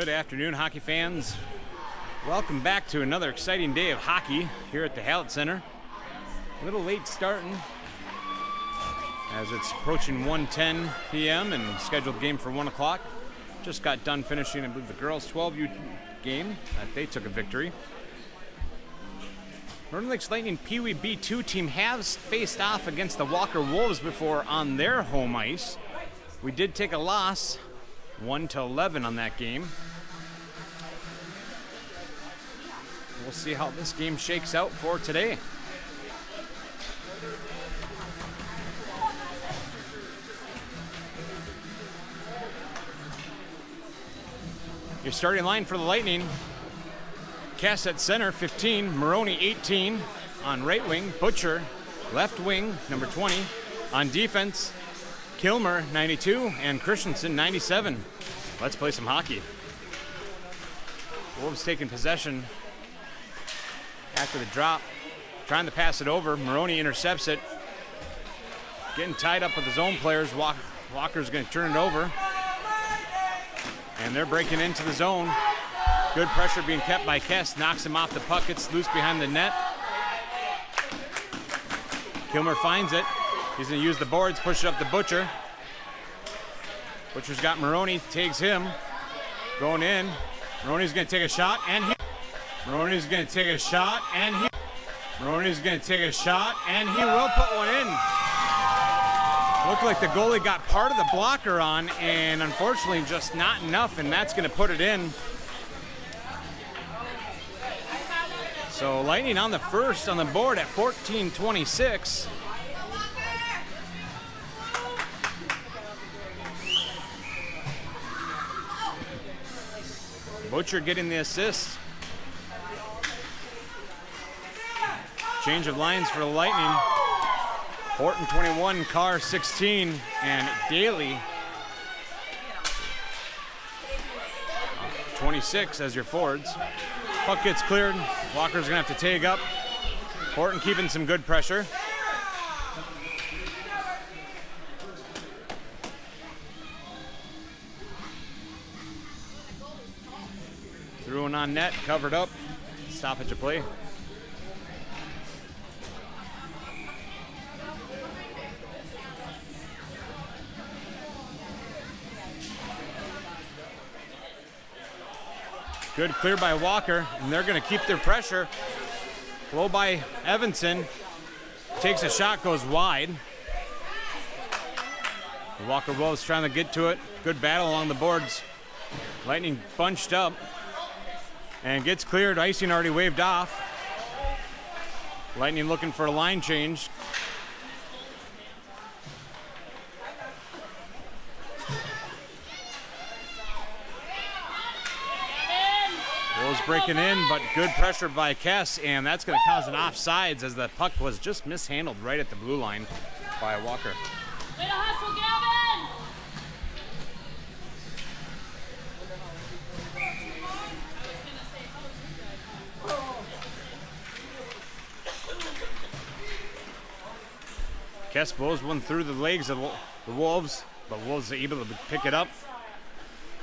Good afternoon, hockey fans. Welcome back to another exciting day of hockey here at the Hallett Center. A little late starting as it's approaching 1:10 p.m. and scheduled game for 1 o'clock. Just got done finishing, I believe, the girls' 12U game that they took a victory. Moroni Lakes Lightning Pee Wee B2 team has faced off against the Walker Wolves before on their home ice. We did take a loss, 1-11 on that game. We'll see how this game shakes out for today. Your starting line for the Lightning: Cass at center, 15, Moroni 18, on right wing, Butcher, left wing, number 20, on defense, Kilmer, 92, and Christensen, 97. Let's play some hockey. Wolves taking possession after the drop, trying to pass it over. Moroni intercepts it, getting tied up with his own players. Walker's going to turn it over, and they're breaking into the zone. Good pressure being kept by Kess, knocks him off the puck, gets loose behind the net. Kilmer finds it. He's going to use the boards, push it up to Butcher. Butcher's got Moroni, tags him, going in. Moroni's going to take a shot, and he. Moroni's going to take a shot, and he. Moroni's going to take a shot, and he will put one in. Looked like the goalie got part of the blocker on, and unfortunately just not enough, and that's going to put it in. So Lightning on the first on the board at 14-26. Butcher getting the assist. Change of lines for the Lightning. Horton 21, Carr 16, and Daley 26 as your forwards. Puck gets cleared. Walker's gonna have to tag up. Horton keeping some good pressure. Threw one on net, covered up. Stoppage of play. Good clear by Walker, and they're going to keep their pressure. Low by Evanson. Takes a shot, goes wide. The Walker Wolves trying to get to it. Good battle along the boards. Lightning bunched up and gets cleared. Icing already waved off. Lightning looking for a line change. Breaking in, but good pressure by Kess, and that's going to cause an offsides as the puck was just mishandled right at the blue line by Walker. Way to hustle, Gavin! Kess blows one through the legs of the Wolves, but Wolves are able to pick it up.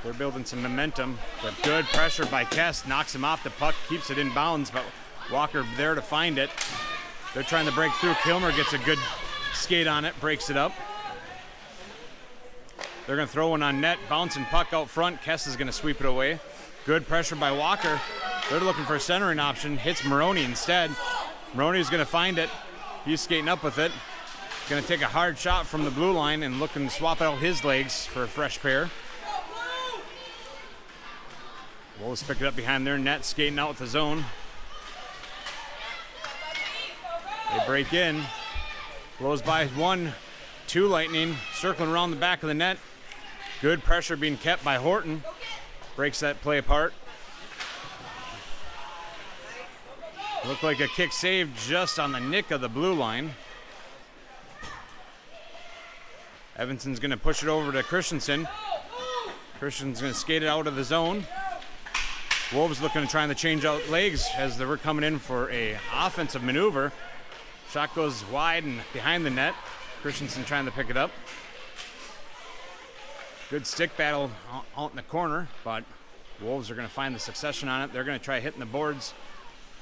They're building some momentum, but good pressure by Kess, knocks him off the puck, keeps it in bounds, but Walker there to find it. They're trying to break through. Kilmer gets a good skate on it, breaks it up. They're going to throw one on net, bouncing puck out front. Kess is going to sweep it away. Good pressure by Walker. They're looking for a centering option, hits Moroni instead. Moroni's going to find it. He's skating up with it. Going to take a hard shot from the blue line and looking to swap out his legs for a fresh pair. Wolves pick it up behind their net, skating out with the zone. They break in. Blows by 1-2 Lightning, circling around the back of the net. Good pressure being kept by Horton. Breaks that play apart. Looked like a kick saved just on the nick of the blue line. Evanson's going to push it over to Christensen. Christensen's going to skate it out of the zone. Wolves looking to try to change out legs as they were coming in for a offensive maneuver. Shot goes wide and behind the net. Christensen trying to pick it up. Good stick battle out in the corner, but Wolves are going to find the succession on it. They're going to try hitting the boards.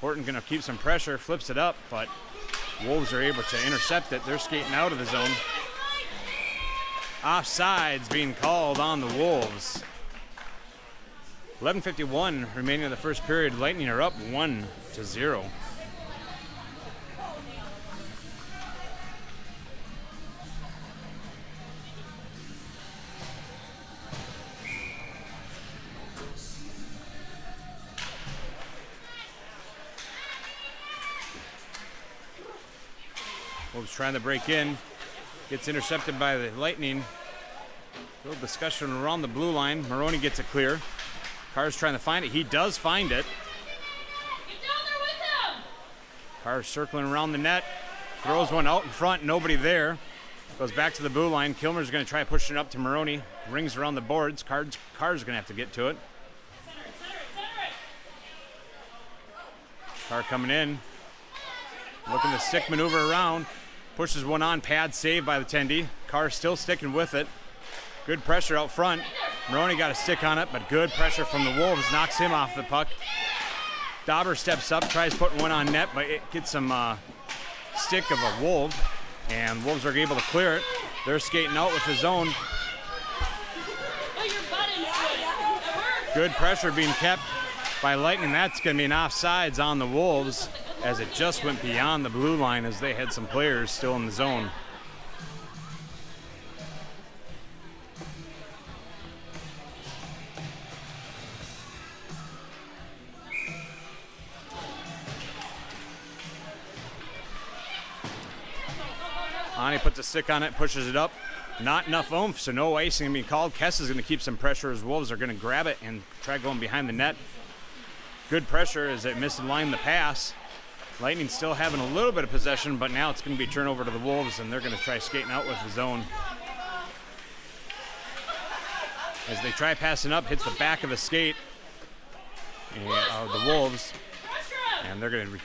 Horton going to keep some pressure, flips it up, but Wolves are able to intercept it. They're skating out of the zone. Offsides being called on the Wolves. 11:51 remaining in the first period. Lightning are up 1-0. Wolves trying to break in. Gets intercepted by the Lightning. A little discussion around the blue line. Moroni gets it clear. Carr's trying to find it. He does find it. Get down there with him! Carr's circling around the net. Throws one out in front. Nobody there. Goes back to the blue line. Kilmer's going to try pushing it up to Moroni. Rings around the boards. Carr's going to have to get to it. Center it. Carr coming in. Looking to stick maneuver around. Pushes one on. Pad saved by the Tendy. Carr still sticking with it. Good pressure out front. Moroni got a stick on it, but good pressure from the Wolves knocks him off the puck. Dawber steps up, tries putting one on net, but it gets some stick of a Wolf, and Wolves are able to clear it. They're skating out with the zone. Put your butt into it. That worked. Good pressure being kept by Lightning. That's going to be an offsides on the Wolves, as it just went beyond the blue line as they had some players still in the zone. Ani puts a stick on it, pushes it up. Not enough oomph, so no icing going to be called. Kess is going to keep some pressure as Wolves are going to grab it and try going behind the net. Good pressure as it misaligned the pass. Lightning still having a little bit of possession, but now it's going to be a turnover to the Wolves, and they're going to try skating out with the zone. As they try passing up, hits the back of the skate of the Wolves, and they're going to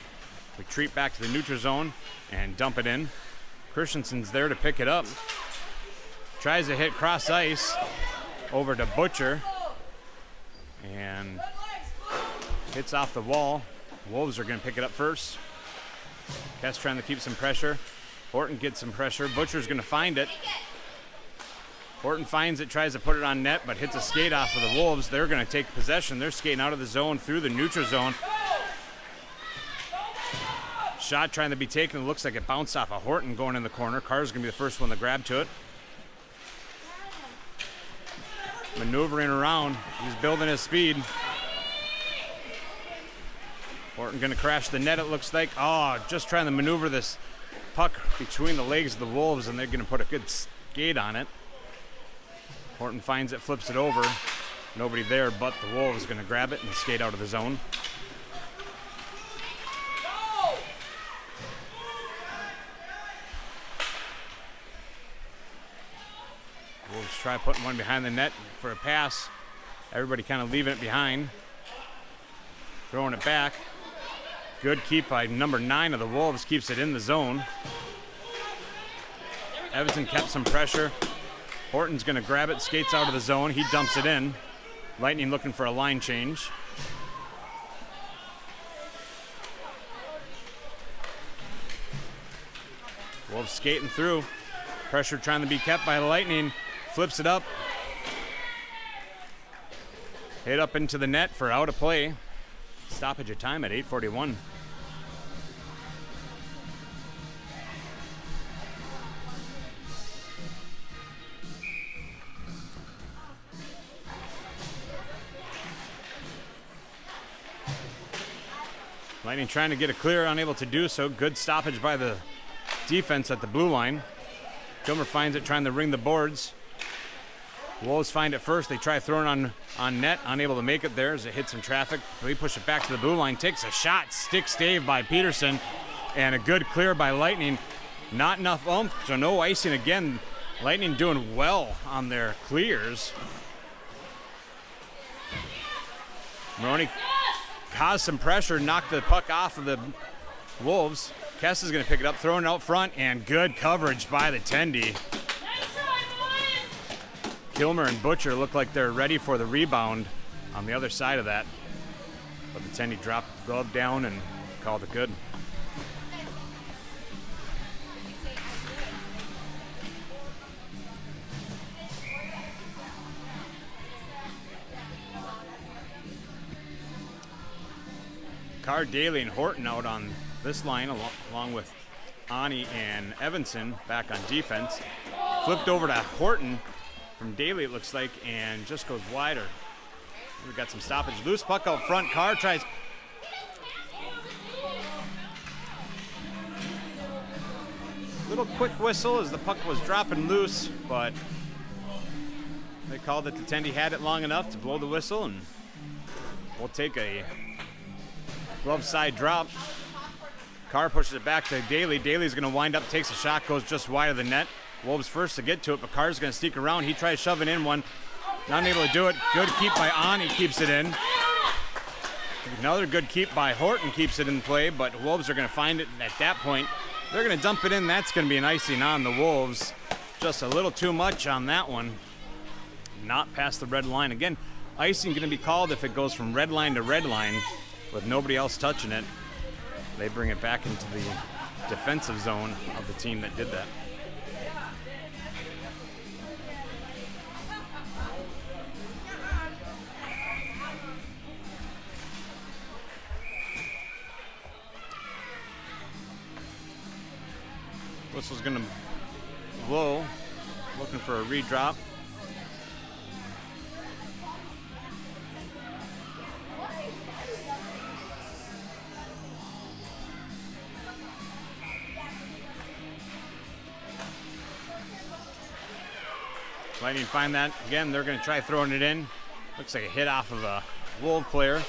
retreat back to the neutral zone and dump it in. Christensen's there to pick it up. Tries to hit cross ice over to Butcher, and hits off the wall. Wolves are going to pick it up first. Kess trying to keep some pressure. Horton gets some pressure. Butcher's going to find it. Horton finds it, tries to put it on net, but hits a skate off of the Wolves. They're going to take possession. They're skating out of the zone through the neutral zone. Shot trying to be taken. It looks like it bounced off of Horton going in the corner. Carr's going to be the first one to grab to it. Maneuvering around. He's building his speed. Horton going to crash the net, it looks like. Oh, just trying to maneuver this puck between the legs of the Wolves, and they're going to put a good skate on it. Horton finds it, flips it over. Nobody there, but the Wolves going to grab it and skate out of the zone. Wolves try putting one behind the net for a pass. Everybody kind of leaving it behind. Throwing it back. Good keep by number 9 of the Wolves, keeps it in the zone. Everton kept some pressure. Horton's going to grab it, skates out of the zone. He dumps it in. Lightning looking for a line change. Wolves skating through. Pressure trying to be kept by the Lightning. Flips it up. Hit up into the net for out of play. Stoppage of time at 8:41. Lightning trying to get a clear, unable to do so. Good stoppage by the defense at the blue line. Kilmer finds it, trying to ring the boards. Wolves find it first. They try throwing on net, unable to make it there as it hits some traffic. We push it back to the blue line, takes a shot, stick stave by Peterson, and a good clear by Lightning. Not enough oomph, so no icing again. Lightning doing well on their clears. Moroni caused some pressure, knocked the puck off of the Wolves. Kess is going to pick it up, throwing it out front, and good coverage by the Tendy. Kilmer and Butcher look like they're ready for the rebound. on the other side of that. But the Tendy dropped the glove down and called it good. Carr, Daley, and Horton out on this line, along with Ani and Evanson back on defense. Flipped over to Horton from Daley, it looks like, and just goes wider. We've got some stoppage. Loose puck out front. Carr tries. Little quick whistle as the puck was dropping loose, but they called that the Tendy had it long enough to blow the whistle, and we'll take a glove side drop. Carr pushes it back to Daley. Daley's going to wind up, takes a shot, goes just wide of the net. Wolves first to get to it, but Carr's going to sneak around. He tries shoving in one. Not able to do it. Good keep by Ani, keeps it in. Another good keep by Horton keeps it in play, but Wolves are going to find it at that point. They're going to dump it in. That's going to be an icing on the Wolves. Just a little too much on that one. Not past the red line. Again, icing going to be called if it goes from red line to red line with nobody else touching it. They bring it back into the defensive zone of the team that did that. Whistle's going to blow, looking for a redrop. Lightning find that. Again, they're going to try throwing it in. Looks like a hit off of a Wolf player.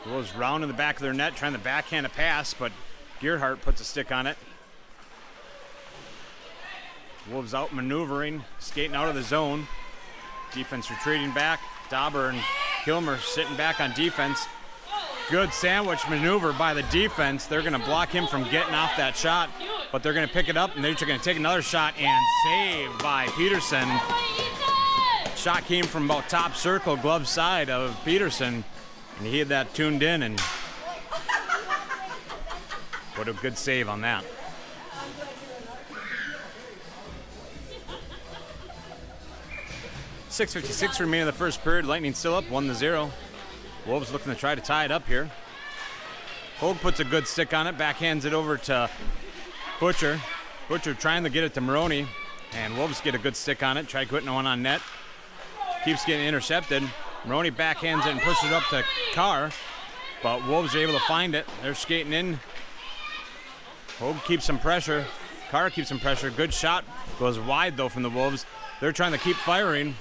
Goes round in the back of their net, trying to backhand a pass, but Gearhart puts a stick on it. Wolves out maneuvering, skating out of the zone. Defense retreating back. Dawber and Kilmer sitting back on defense. Good sandwich maneuver by the defense. They're going to block him from getting off that shot, but they're going to pick it up, and they're going to take another shot, and saved by Peterson. Shot came from about top circle, glove side of Peterson. And he had that tuned in, and what a good save on that. .6:56 remaining in the first period. Lightning still up 1-0. Wolves looking to try to tie it up here. Hogue puts a good stick on it, backhands it over to Butcher. Butcher trying to get it to Moroni, and Wolves get a good stick on it. Try putting one on net. Keeps getting intercepted. Moroni backhands it and pushes it up to Carr, but Wolves are able to find it. They're skating in. Hogue keeps some pressure. Carr keeps some pressure. Good shot. Goes wide, though, from the Wolves. They're trying to keep firing.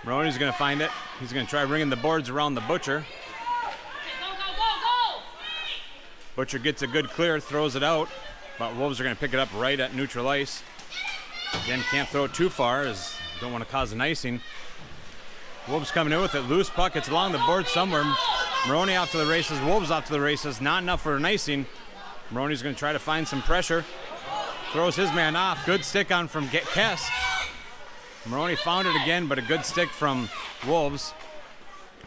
Moroni's going to find it. He's going to try ringing the boards around the Butcher. Go. Butcher gets a good clear, throws it out, but Wolves are going to pick it up right at neutral ice. Again, can't throw it too far as don't want to cause an icing. Wolves coming in with it. Loose puck. It's along the board somewhere. Moroni off to the races. Wolves off to the races. Not enough for an icing. Moroni's going to try to find some pressure. Throws his man off. Good stick on from Kess. Moroni found it again, but a good stick from Wolves.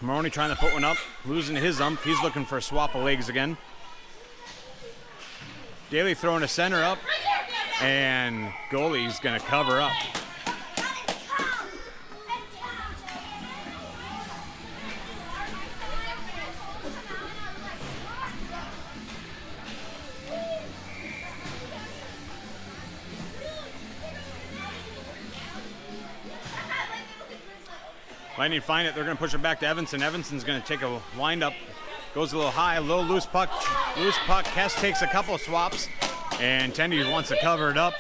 Moroni trying to put one up. Losing his ump. He's looking for a swap of legs again. Daley throwing a center up. And goalie's going to cover up. Lightning find it. They're going to push it back to Evanson. Evanson's going to take a wind-up. Goes a little high, a little loose puck. Loose puck. Kess takes a couple of swaps, and Tendy wants to cover it up.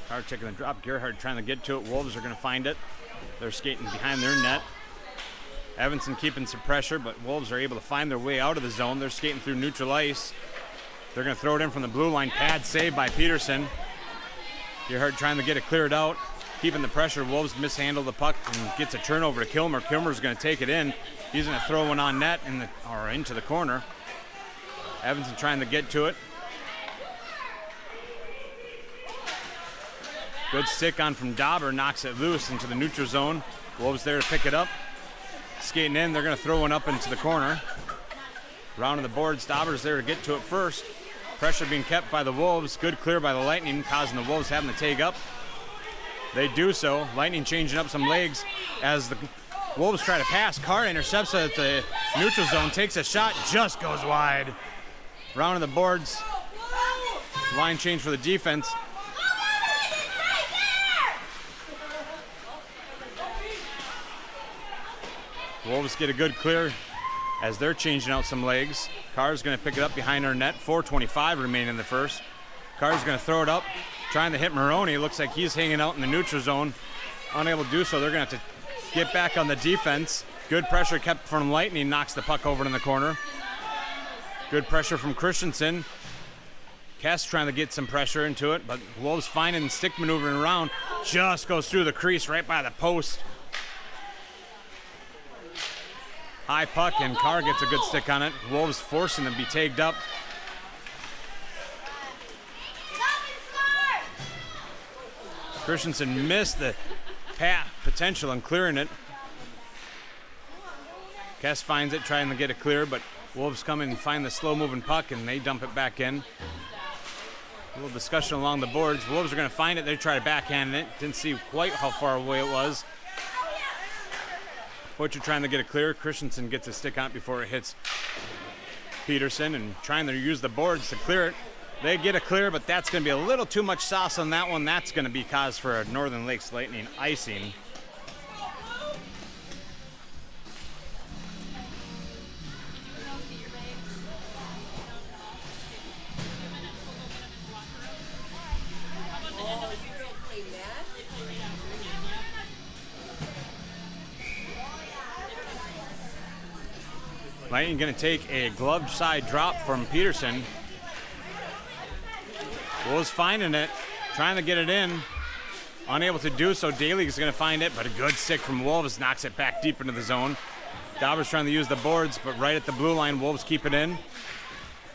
Carr taking the drop. Gerhard trying to get to it. Wolves are going to find it. They're skating behind their net. Evanson keeping some pressure, but Wolves are able to find their way out of the zone. They're skating through neutral ice. They're going to throw it in from the blue line. Pad save by Peterson. Eckart trying to get it cleared out, keeping the pressure. Wolves mishandle the puck and gets a turnover to Kilmer. Kilmer's going to take it in. He's going to throw one on net or into the corner. Evanson trying to get to it. Good stick on from Dawber, knocks it loose into the neutral zone. Wolves there to pick it up. Skating in, they're going to throw one up into the corner. Round of the boards, Dawber's there to get to it first. Pressure being kept by the Wolves. Good clear by the Lightning, causing the Wolves having to take up. They do so. Lightning changing up some legs as the Wolves try to pass. Carr intercepts it at the neutral zone, takes a shot, just goes wide. Round of the boards. Line change for the defense. Wolves get a good clear as they're changing out some legs. Carr's going to pick it up behind our net. 4:25 remaining in the first. Carr's going to throw it up, trying to hit Moroni. Looks like he's hanging out in the neutral zone. Unable to do so, they're going to have to get back on the defense. Good pressure kept from Lightning, knocks the puck over in the corner. Good pressure from Christensen. Kess trying to get some pressure into it, but Wolves finding stick maneuvering around. Just goes through the crease right by the post. High puck, and Carr gets a good stick on it. Wolves forcing them to be tagged up. Christensen missed the potential in clearing it. Kess finds it, trying to get it clear, but Wolves come in and find the slow-moving puck, and they dump it back in. A little discussion along the boards. Wolves are going to find it. They try to backhand it. Didn't see quite how far away it was. Butcher trying to get it clear. Christensen gets a stick on it before it hits Peterson and trying to use the boards to clear it. They get it clear, but that's going to be a little too much sauce on that one. That's going to be cause for a Northern Lakes Lightning icing. Lightning going to take a gloved side drop from Peterson. Wolves finding it, trying to get it in. Unable to do so. Daley is going to find it, but a good stick from Wolves knocks it back deep into the zone. Dawber's trying to use the boards, but right at the blue line, Wolves keep it in. A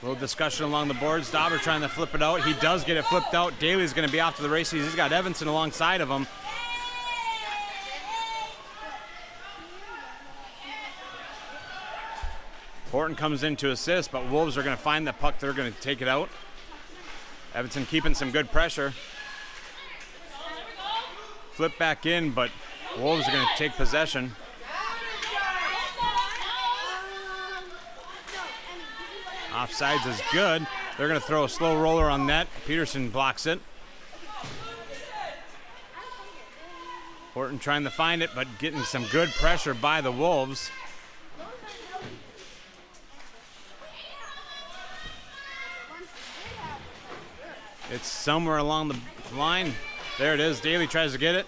little discussion along the boards. Dawber trying to flip it out. He does get it flipped out. Daley's going to be off to the races. He's got Evanson alongside of him. Horton comes in to assist, but Wolves are going to find the puck. They're going to take it out. Evanson keeping some good pressure. Flip back in, but Wolves are going to take possession. Offsides is good. They're going to throw a slow roller on net. Peterson blocks it. Horton trying to find it, but getting some good pressure by the Wolves. It's somewhere along the line. There it is. Daley tries to get it.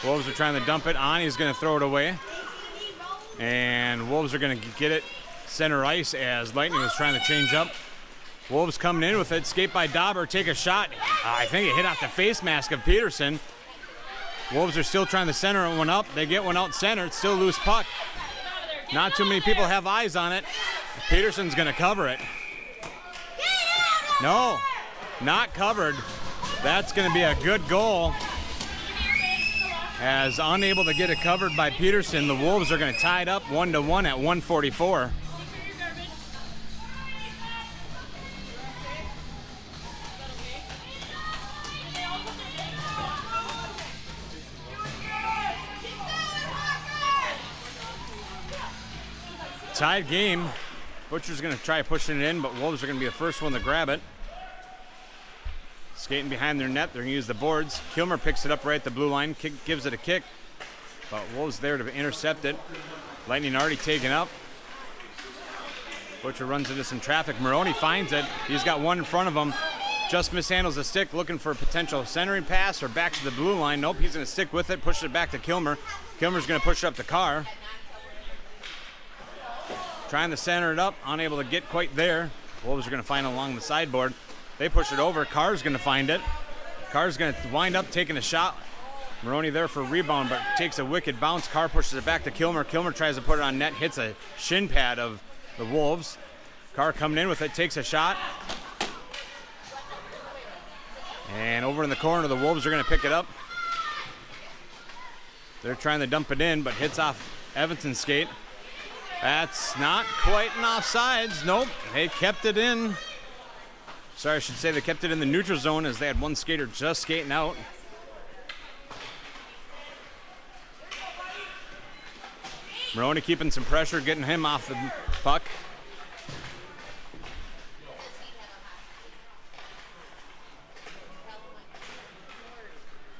Wolves are trying to dump it. Ani's going to throw it away. And Wolves are going to get it center ice as Lightning was trying to change up. Wolves coming in with it. Skate by Dawber. Take a shot. I think it hit off the face mask of Peterson. Wolves are still trying to center one up. They get one out center. It's still loose puck. Not too many people have eyes on it. Peterson's going to cover it. No, not covered. That's going to be a good goal. As unable to get it covered by Peterson, the Wolves are going to tie it up 1-1 at 1:44. Tied game. Butcher's going to try pushing it in, but Wolves are going to be the first one to grab it. Skating behind their net, they're going to use the boards. Kilmer picks it up right at the blue line, gives it a kick, but Wolves there to intercept it. Lightning already taken up. Butcher runs into some traffic. Moroni finds it. He's got one in front of him. Just mishandles the stick, looking for a potential centering pass or back to the blue line. Nope, he's going to stick with it, pushes it back to Kilmer. Kilmer's going to push it up to Carr. trying to center it up, unable to get quite there. Wolves are going to find it along the sideboard. They push it over. Carr's going to find it. Carr's going to wind up taking a shot. Moroni there for a rebound, but takes a wicked bounce. Carr pushes it back to Kilmer. Kilmer tries to put it on net, hits a shin pad of the Wolves. Carr coming in with it, takes a shot. And over in the corner, the Wolves are going to pick it up. They're trying to dump it in, but hits off Evanson's skate. That's not quite an offsides. Nope, they kept it in. Sorry, I should say they kept it in the neutral zone as they had one skater just skating out. Moroni keeping some pressure, getting him off the puck.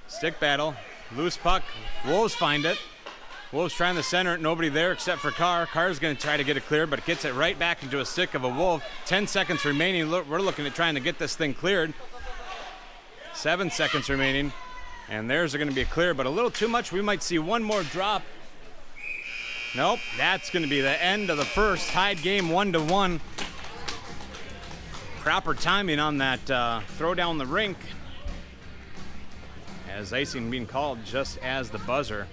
Stick battle, loose puck. Wolves find it. Wolves trying to center it, nobody there except for Carr. Carr's going to try to get it clear, but gets it right back into a stick of a Wolf. 10 seconds remaining. We're looking at trying to get this thing cleared. 7 seconds remaining, and there's going to be a clear, but a little too much. We might see one more drop. Nope, that's going to be the end of the first. Tied game 1-1. Proper timing on that throw down the rink, as icing being called just as the buzzer.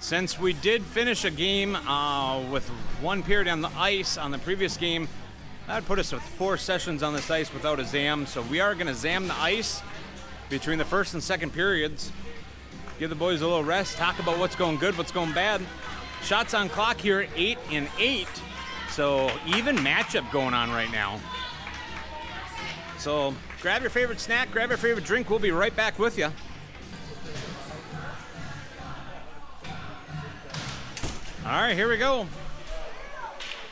Since we did finish a game with one period on the ice on the previous game, that would put us with 4 sessions on this ice without a zam. So we are going to zam the ice between the first and second periods. Give the boys a little rest, talk about what's going good, what's going bad. Shots on clock here, 8 and 8. So even matchup going on right now. So grab your favorite snack, grab your favorite drink. We'll be right back with you. All right, here we go.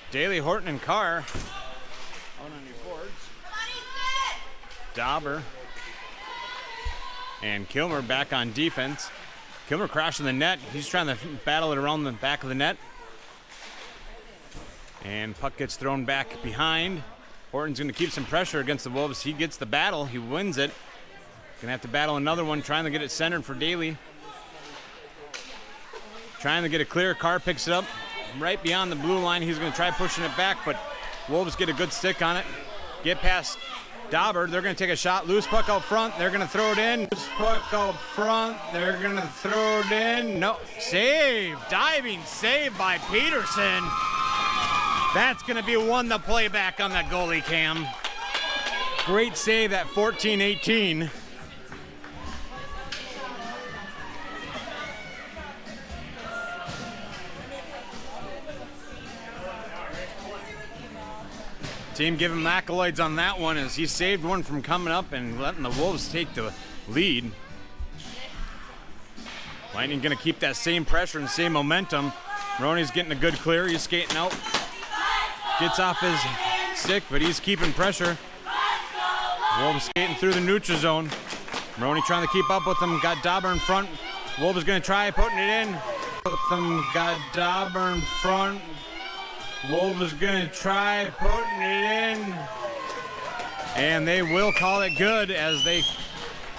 Daley, Horton, and Carr out on your boards. Dawber and Kilmer back on defense. Kilmer crashing the net. He's trying to battle it around the back of the net. And puck gets thrown back behind. Horton's going to keep some pressure against the Wolves. He gets the battle. He wins it. Going to have to battle another one, trying to get it centered for Daley. Trying to get it clear. Carr picks it up right beyond the blue line. He's going to try pushing it back, but Wolves get a good stick on it. Get past Dawber. They're going to take a shot. Loose puck out front. They're going to throw it in. Loose puck out front. They're going to throw it in. No. Save. Diving save by Peterson. That's going to be one to play back on that goalie cam. Great save at 14-18. Team give him accolades on that one as he saved one from coming up and letting the Wolves take the lead. Lightning going to keep that same pressure and same momentum. Moroni's getting a good clear. He's skating out. Gets off his stick, but he's keeping pressure. Wolves skating through the neutral zone. Moroni trying to keep up with them. Got Dawber in front. Wolves going to try putting it in. Got Dawber in front. Wolves going to try putting it in. And they will call it good as they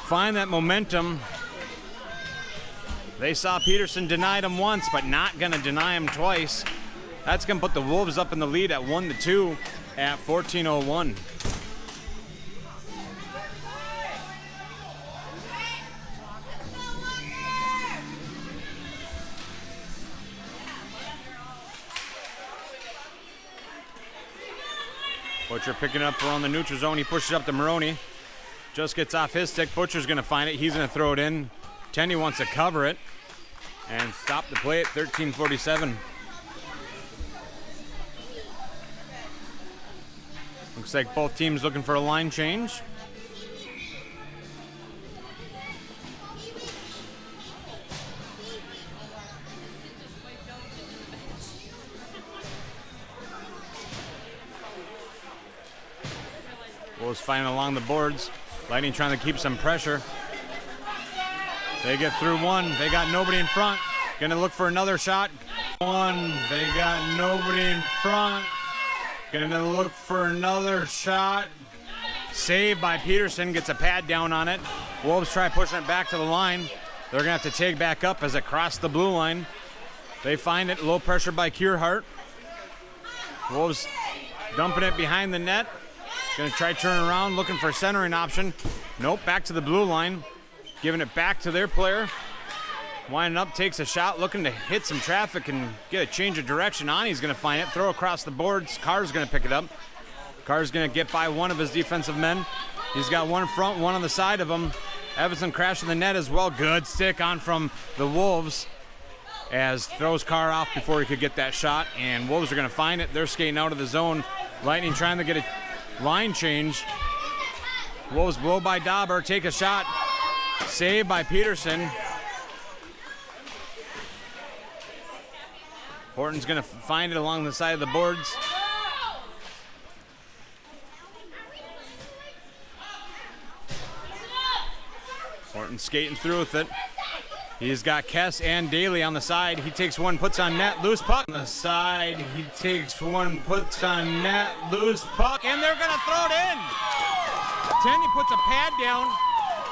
find that momentum. They saw Peterson denied him once, but not going to deny him twice. That's going to put the Wolves up in the lead at 1-2 at 14:01. Butcher picking up around the neutral zone. He pushes up to Moroni. Just gets off his stick. Butcher's going to find it. He's going to throw it in. Tenney wants to cover it and stop the play at 13:47. Looks like both teams looking for a line change. Wolves fighting along the boards. Lightning trying to keep some pressure. They get through one. They got nobody in front. Gonna look for another shot. One. They got nobody in front. Gonna look for another shot. Saved by Peterson, gets a pad down on it. Wolves try pushing it back to the line. They're gonna have to take back up as it crossed the blue line. They find it, low pressure by Kierhart. Wolves dumping it behind the net. Gonna try turning around, looking for a centering option. Nope, back to the blue line. Giving it back to their player. Winding up, takes a shot, looking to hit some traffic and get a change of direction. Ani's gonna find it, throw across the boards. Carr's gonna pick it up. Carr's gonna get by one of his defensive men. He's got one in front, one on the side of him. Evanson crashing the net as well. Good stick on from the Wolves as throws Carr off before he could get that shot. And Wolves are gonna find it. They're skating out of the zone. Lightning trying to get a line change. Wolves blow by Dawber, take a shot. Saved by Peterson. Horton's gonna find it along the side of the boards. Horton skating through with it. He's got Kess and Daley on the side. He takes one, puts on net, loose puck. On the side, he takes one, puts on net, loose puck, and they're gonna throw it in. Tenny puts a pad down,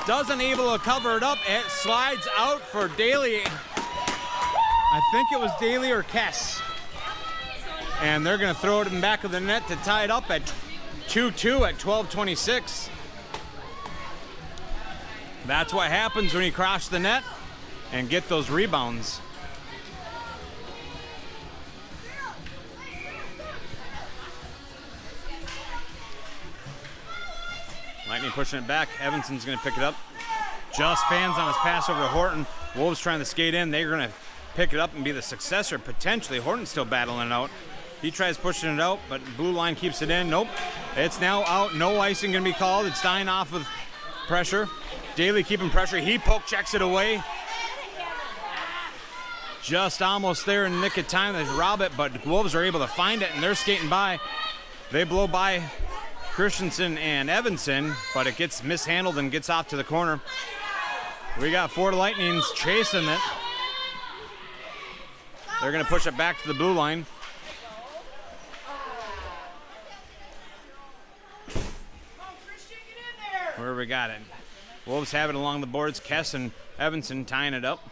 doesn't able to cover it up. It slides out for Daley. I think it was Daley or Kess. And they're gonna throw it in the back of the net to tie it up at 2-2 at 12:26. That's what happens when you cross the net and get those rebounds. Lightning pushing it back. Evanson's going to pick it up. Just fans on his pass over to Horton. Wolves trying to skate in. They're going to pick it up and be the successor potentially. Horton's still battling it out. He tries pushing it out, but blue line keeps it in. Nope. It's now out. No icing going to be called. It's dying off with pressure. Daley keeping pressure. He poke checks it away. Just almost there in the nick of time to rob it, but Wolves are able to find it, and they're skating by. They blow by Christensen and Evanson, but it gets mishandled and gets off to the corner. We got four Lightnings chasing it. They're going to push it back to the blue line. Where we got it? Wolves have it along the boards. Kess and Evanson tying it up.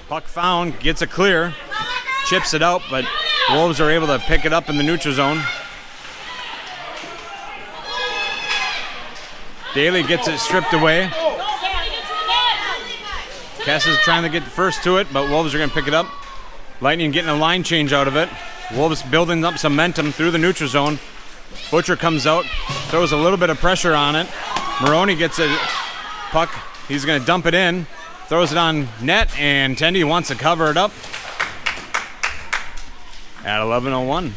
Puck found, gets a clear, chips it out, but Wolves are able to pick it up in the neutral zone. Daley gets it stripped away. Kess is trying to get first to it, but Wolves are going to pick it up. Lightning getting a line change out of it. Wolves building up some momentum through the neutral zone. Butcher comes out, throws a little bit of pressure on it. Moroni gets a puck. He's going to dump it in, throws it on net, and Tendy wants to cover it up at 11:01.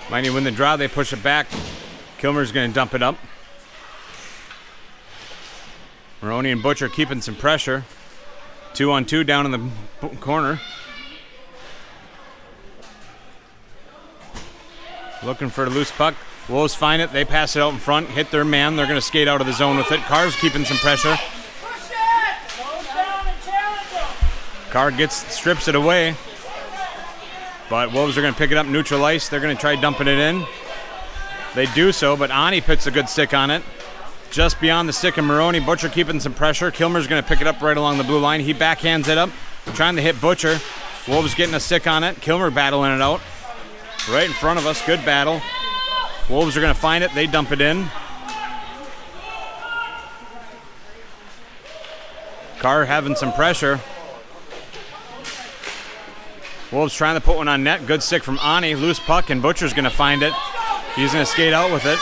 Mighty win the draw, they push it back. Kilmer's going to dump it up. Moroni and Butcher keeping some pressure. 2-on-2 down in the corner. Looking for a loose puck. Wolves find it, they pass it out in front, hit their man. They're going to skate out of the zone with it. Carr's keeping some pressure. Carr strips it away. But Wolves are going to pick it up neutral ice. They're going to try dumping it in. They do so, but Ani puts a good stick on it. Just beyond the stick of Moroni. Butcher keeping some pressure. Kilmer's going to pick it up right along the blue line. He backhands it up, trying to hit Butcher. Wolves getting a stick on it. Kilmer battling it out. Right in front of us. Good battle. Wolves are going to find it. They dump it in. Carr having some pressure. Wolves trying to put one on net. Good stick from Ani. Loose puck, and Butcher's going to find it. He's going to skate out with it.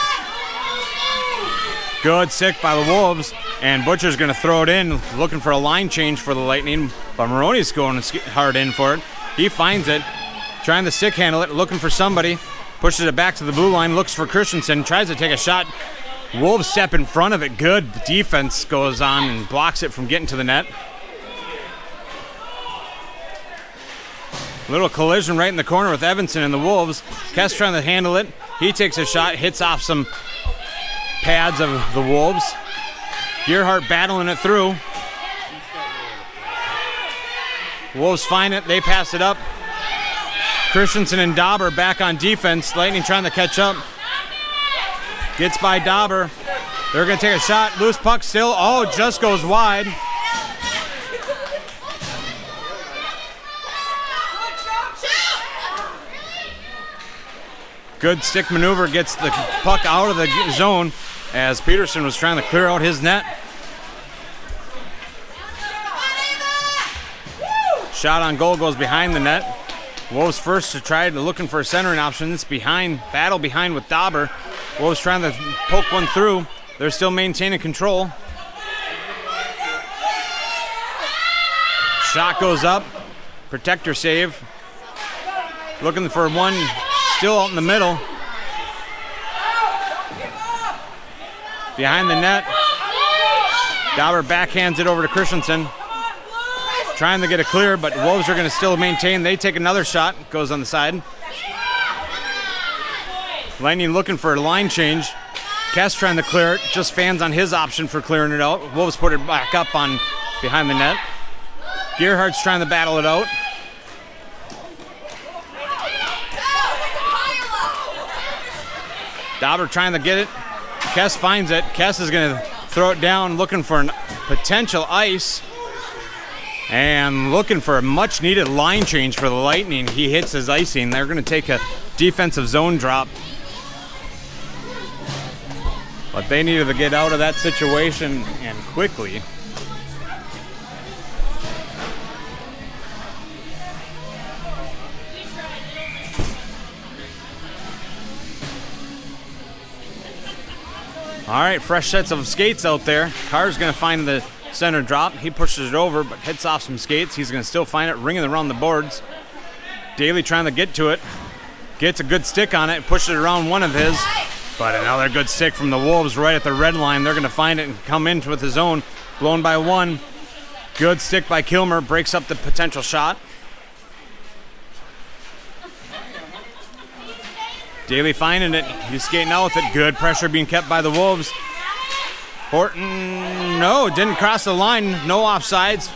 Good stick by the Wolves, and Butcher's going to throw it in, looking for a line change for the Lightning, but Moroni's going hard in for it. He finds it, trying to stick handle it, looking for somebody. Pushes it back to the blue line, looks for Christensen, tries to take a shot. Wolves step in front of it. Good defense goes on and blocks it from getting to the net. Little collision right in the corner with Evanson and the Wolves. Kess trying to handle it. He takes a shot, hits off some pads of the Wolves. Gerhardt battling it through. Wolves find it, they pass it up. Christensen and Dawber back on defense. Lightning trying to catch up. Gets by Dawber. They're going to take a shot. Loose puck still. Oh, just goes wide. Good stick maneuver gets the puck out of the zone as Peterson was trying to clear out his net. Shot on goal goes behind the net. Wolves first to try looking for a centering option. It's behind, battle behind with Dawber. Wolves trying to poke one through. They're still maintaining control. Shot goes up. Protector save. Looking for one still out in the middle. Behind the net. Dawber backhands it over to Christensen. Trying to get it clear, but Wolves are going to still maintain. They take another shot. Goes on the side. Lightning looking for a line change. Kess trying to clear it. Just fans on his option for clearing it out. Wolves put it back up on behind the net. Gerhardt's trying to battle it out. Dawber trying to get it. Kess finds it. Kess is going to throw it down, looking for a potential ice. And looking for a much-needed line change for the Lightning. He hits his icing. They're going to take a defensive zone drop. But they needed to get out of that situation and quickly. All right, fresh sets of skates out there. Carr's going to find the center drop. He pushes it over, but hits off some skates. He's going to still find it, ringing around the boards. Daley trying to get to it. Gets a good stick on it, pushes it around one of his. But another good stick from the Wolves right at the red line. They're going to find it and come in with his own. Blown by one. Good stick by Kilmer. Breaks up the potential shot. Daley finding it. He's skating out with it. Good pressure being kept by the Wolves. Horton, no, didn't cross the line. No offsides.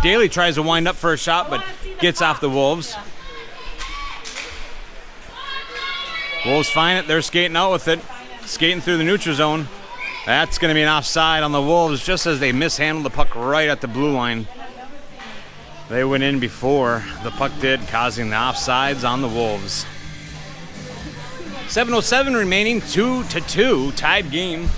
Daley tries to wind up for a shot, but gets off the Wolves. Wolves find it. They're skating out with it. Skating through the neutral zone. That's going to be an offside on the Wolves just as they mishandled the puck right at the blue line. They went in before the puck did, causing the offsides on the Wolves. 7:07 remaining, 2-2, tied game.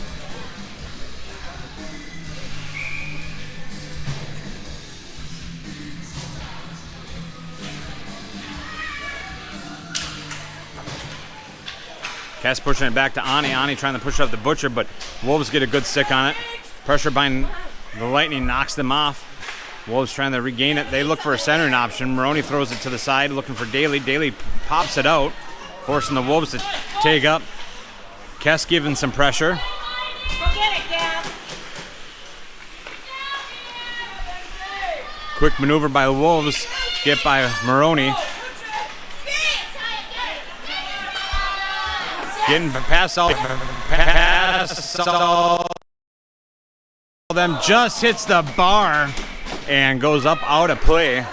Kess pushing it back to Ani. Ani trying to push up the Butcher, but Wolves get a good stick on it. Pressure by the Lightning knocks them off. Wolves trying to regain it. They look for a centering option. Moroni throws it to the side, looking for Daley. Daley pops it out, forcing the Wolves to take up. Kess giving some pressure. Go get it, Gab. Quick maneuver by the Wolves. Get by Moroni. Getting past all them, just hits the bar and goes up out of play.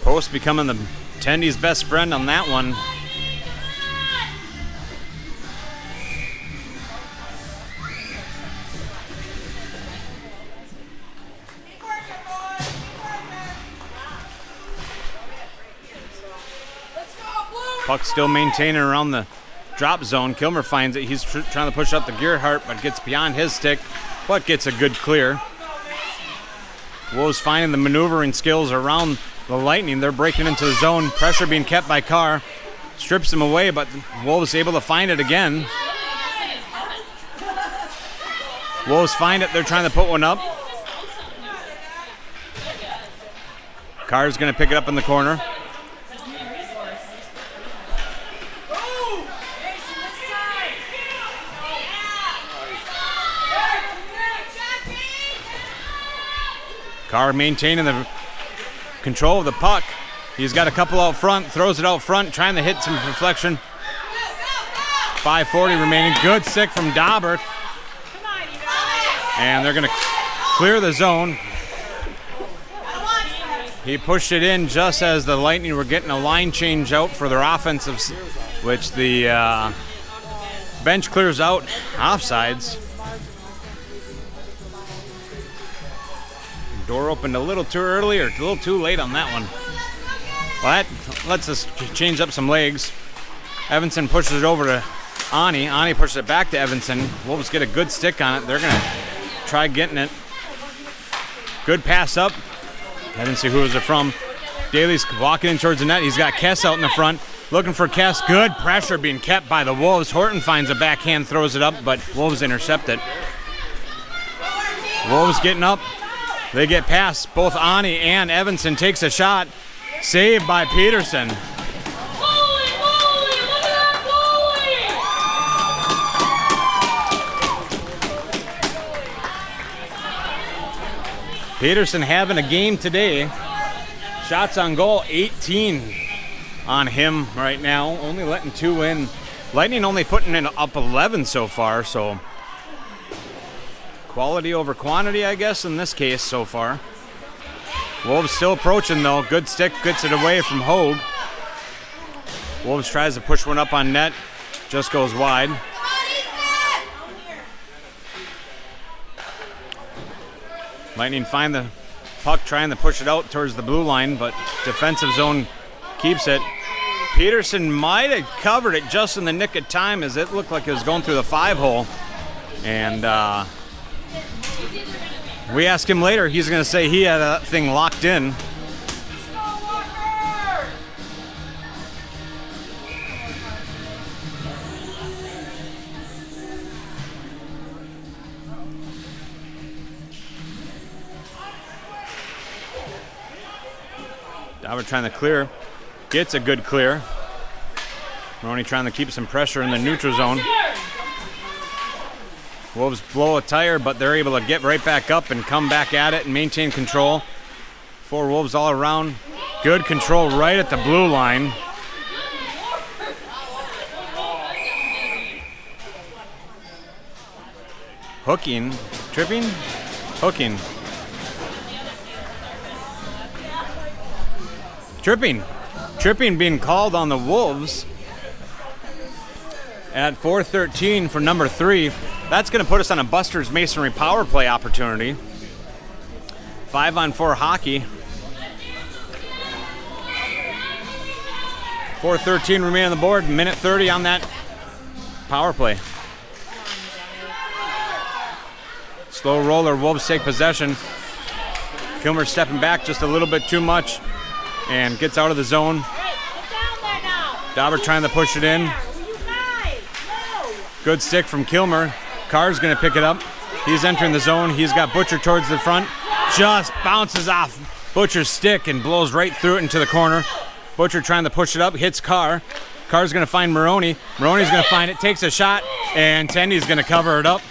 Post becoming the Tendy's best friend on that one. Puck still maintaining around the drop zone. Kilmer finds it. He's trying to push up the Gerhardt, but gets beyond his stick, but gets a good clear. Wolves finding the maneuvering skills around the Lightning. They're breaking into the zone. Pressure being kept by Carr. Strips him away, but Wolves able to find it again. Wolves find it. They're trying to put one up. Carr's going to pick it up in the corner. Carr maintaining the control of the puck. He's got a couple out front, throws it out front, trying to hit some deflection. 5:40 remaining. Good stick from Dawber. And they're going to clear the zone. He pushed it in just as the Lightning were getting a line change out for their offensive, which the bench clears out. Offsides. Door opened a little too early or a little too late on that one. Well, that lets us change up some legs. Evanson pushes it over to Ani. Ani pushes it back to Evanson. Wolves get a good stick on it. They're going to try getting it. Good pass up. I didn't see who was it from. Daley's walking in towards the net. He's got Kess out in the front. Looking for Kess. Good pressure being kept by the Wolves. Horton finds a backhand, throws it up, but Wolves intercept it. Wolves getting up. They get past both Ani and Evanson. Takes a shot. Saved by Peterson. Peterson having a game today. Shots on goal, 18 on him right now. Only letting 2 in. Lightning only putting in up 11 so far, so quality over quantity, I guess, in this case so far. Wolves still approaching, though. Good stick, gets it away from Hogue. Wolves tries to push one up on net. Just goes wide. Lightning find the puck, trying to push it out towards the blue line, but defensive zone keeps it. Peterson might have covered it just in the nick of time as it looked like it was going through the 5-hole. And we asked him later, he's going to say he had that thing locked in. Dawber trying to clear. Gets a good clear. Moroni trying to keep some pressure in the neutral zone. Wolves blow a tire, but they're able to get right back up and come back at it and maintain control. 4 Wolves all around. Good control right at the blue line. Hooking. Tripping? Hooking. Tripping being called on the Wolves at 4:13 for number 3. That's going to put us on a Buster's Masonry power play opportunity. 5-on-4 hockey. 4:13 remain on the board. Minute 30 on that power play. Slow roller. Wolves take possession. Kilmer stepping back just a little bit too much and gets out of the zone. Dawber trying to push it in. Good stick from Kilmer. Carr's going to pick it up. He's entering the zone. He's got Butcher towards the front. Just bounces off Butcher's stick and blows right through it into the corner. Butcher trying to push it up. Hits Carr. Carr's going to find Moroni. Moroni's going to find it. Takes a shot. And Tendy's going to cover it up.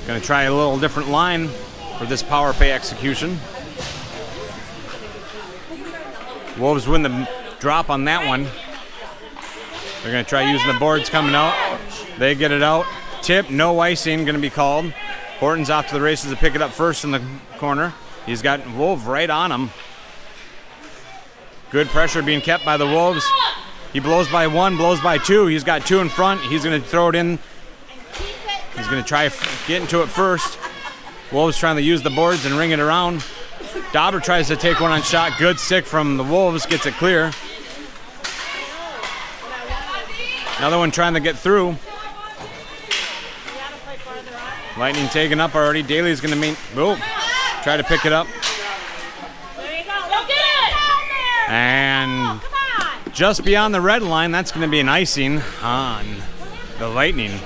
Going to try a little different line for this power play execution. Wolves win the drop on that one. They're going to try using the boards coming out. They get it out. Tip, no icing, going to be called. Horton's off to the races to pick it up first in the corner. He's got Wolf right on him. Good pressure being kept by the Wolves. He blows by 1, blows by 2. He's got 2 in front. He's going to throw it in. He's going to try getting to it first. Wolves trying to use the boards and ring it around. Dawber tries to take one on shot. Good stick from the Wolves. Gets it clear. Another one trying to get through. Lightning taken up already. Daley's going to try to pick it up. And just beyond the red line, that's going to be an icing on the Lightning.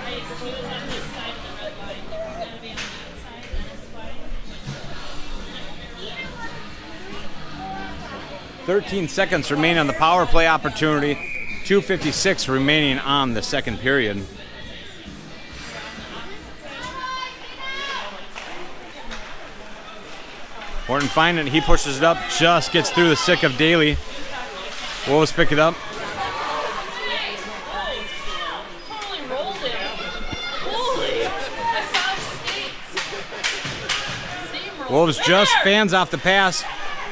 13 seconds remaining on the power play opportunity. 2:56 remaining on the second period. Horton finding it, he pushes it up, just gets through the stick of Daley. Wolves pick it up. Totally rolled it. Holy! I saw skates. Wolves just fans off the pass.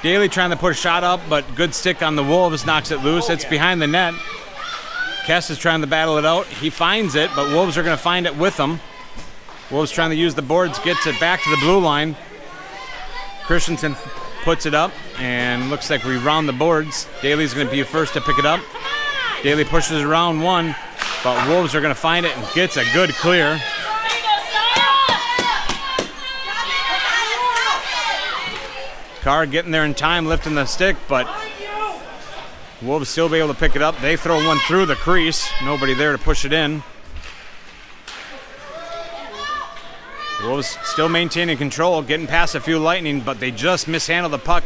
Daley trying to put a shot up, but good stick on the Wolves, knocks it loose. It's behind the net. Kess is trying to battle it out. He finds it, but Wolves are going to find it with him. Wolves trying to use the boards, gets it back to the blue line. Christensen puts it up, and looks like we round the boards. Daley's going to be first to pick it up. Daley pushes around one, but Wolves are going to find it and gets a good clear. Carr getting there in time, lifting the stick, but Wolves still be able to pick it up. They throw one through the crease. Nobody there to push it in. Wolves still maintaining control, getting past a few Lightning, but they just mishandle the puck.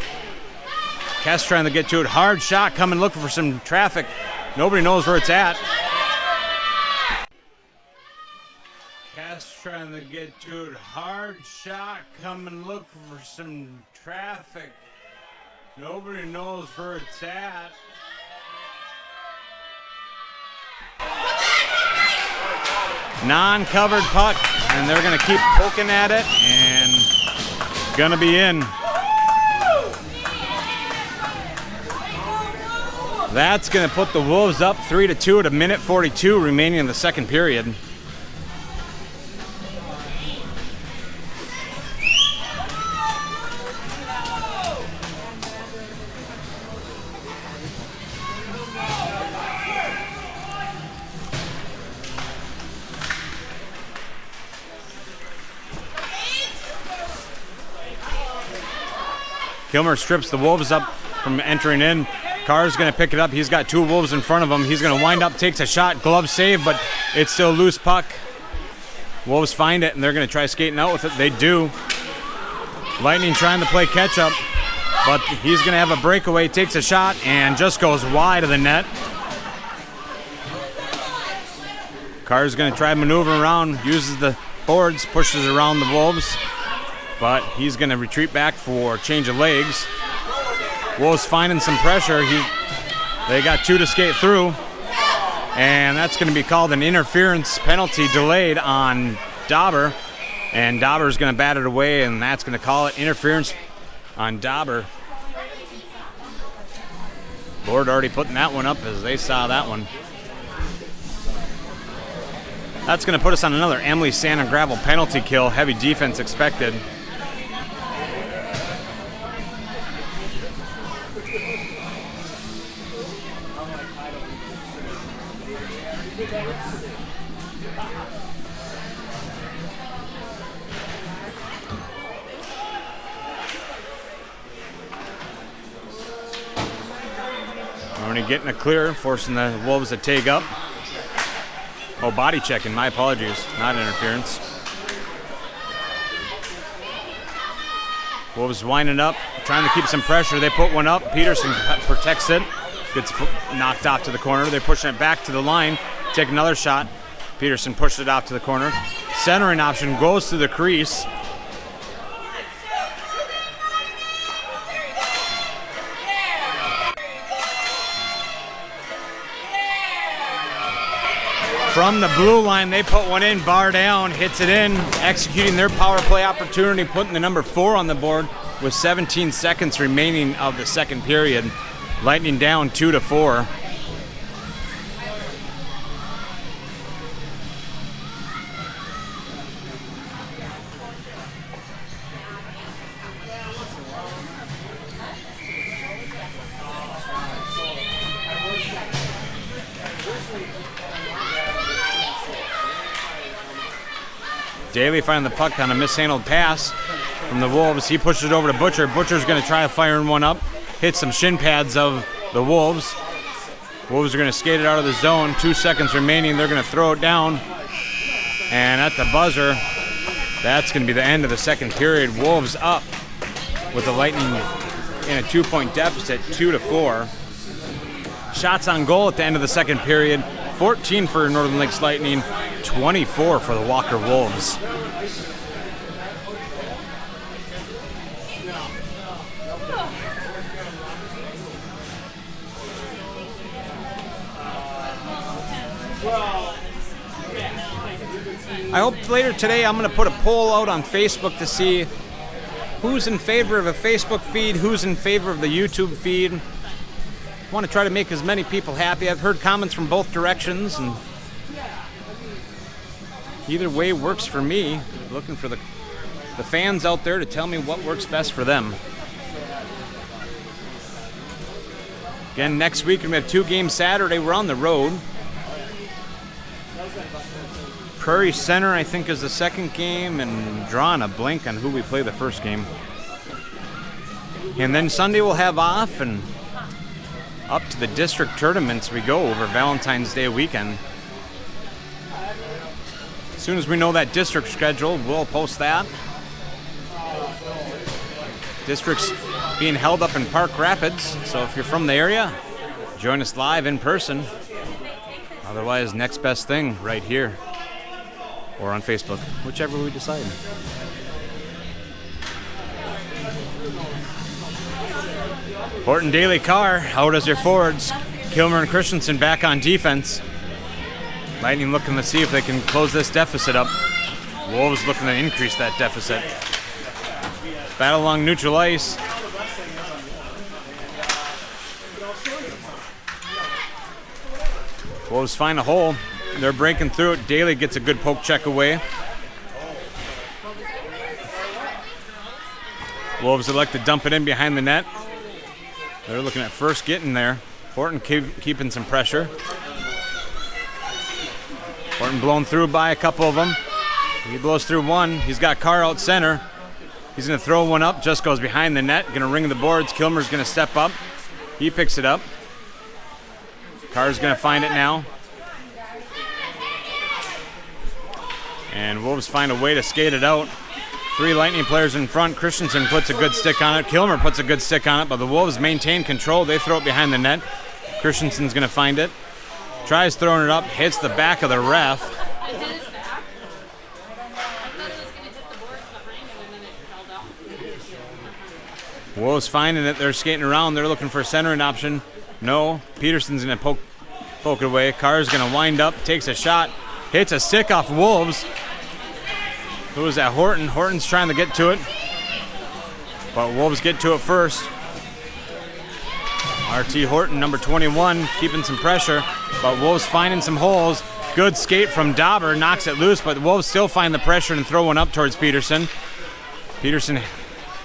Kess trying to get to it. Hard shot coming, looking for some traffic. Nobody knows where it's at. Kess trying to get to it. Hard shot coming, looking for some traffic. Nobody knows where it's at. Non-covered puck, and they're going to keep poking at it, and going to be in. That's going to put the Wolves up 3-2 at a minute 42 remaining in the second period. Kilmer strips the Wolves up from entering in. Carr's going to pick it up. He's got two Wolves in front of him. He's going to wind up, takes a shot, glove save, but it's still a loose puck. Wolves find it, and they're going to try skating out with it. They do. Lightning trying to play catch-up, but he's going to have a breakaway, takes a shot, and just goes wide of the net. Carr's going to try maneuvering around, uses the boards, pushes around the Wolves, but he's going to retreat back for change of legs. Wolves finding some pressure. They got two to skate through, and that's going to be called an interference penalty delayed on Dawber, and Dawber's going to bat it away, and that's going to call it interference on Dawber. Board already putting that one up as they saw that one. That's going to put us on another Emily Sand and Gravel penalty kill. Heavy defense expected. Moroni getting a clear, forcing the Wolves to take up. Oh, body checking. My apologies. Not interference. Wolves winding up, trying to keep some pressure. They put one up. Peterson protects it. Gets knocked off to the corner. They're pushing it back to the line. Take another shot. Peterson pushed it off to the corner. Centering option goes to the crease. From the blue line, they put one in, bar down, hits it in, executing their power play opportunity, putting the number 4 on the board with 17 seconds remaining of the second period. Lightning down 2-4. Daley finding the puck on a mishandled pass from the Wolves. He pushes it over to Butcher. Butcher's going to try firing one up. Hit some shin pads of the Wolves. Wolves are going to skate it out of the zone. 2 seconds remaining. They're going to throw it down. And at the buzzer, that's going to be the end of the second period. Wolves up with the Lightning in a 2-point deficit, 2-4. Shots on goal at the end of the second period, 14 for Northern Lakes Lightning, 24 for the Walker Wolves. I hope later today I'm going to put a poll out on Facebook to see who's in favor of a Facebook feed, who's in favor of the YouTube feed. I want to try to make as many people happy. I've heard comments from both directions, and either way works for me. Looking for the fans out there to tell me what works best for them. Again, next week we have 2 games Saturday. We're on the road. Prairie Center, I think, is the second game, and drawing a blank on who we play the first game. And then Sunday we'll have off, and up to the district tournaments we go over Valentine's Day weekend. As soon as we know that district schedule, we'll post that. District's being held up in Park Rapids, so if you're from the area, join us live in person. Otherwise, next best thing right here or on Facebook, whichever we decide. Horton Daley Carr out as your forwards. Kilmer and Christensen back on defense. Lightning looking to see if they can close this deficit up. Wolves looking to increase that deficit. Battle along neutral ice. Wolves find a hole. They're breaking through it. Daley gets a good poke check away. Wolves elect to dump it in behind the net. They're looking at first getting there. Horton keeping some pressure. Horton blown through by a couple of them. He blows through one. He's got Carr out center. He's going to throw one up. Just goes behind the net. Going to ring the boards. Kilmer's going to step up. He picks it up. Carr's going to find it now. And Wolves find a way to skate it out. 3 Lightning players in front. Christensen puts a good stick on it. Kilmer puts a good stick on it, but the Wolves maintain control. They throw it behind the net. Christensen's going to find it. Tries throwing it up. Hits the back of the ref. It hit his back. I thought it was going to hit the board for the ring, and then it fell down. Wolves finding it. They're skating around. They're looking for a centering option. No. Peterson's going to poke it away. Carr's going to wind up. Takes a shot. Hits a stick off Wolves. Who was that? Horton. Horton's trying to get to it. But Wolves get to it first. RT Horton, number 21, keeping some pressure. But Wolves finding some holes. Good skate from Dawber. Knocks it loose, but Wolves still find the pressure and throw one up towards Peterson. Peterson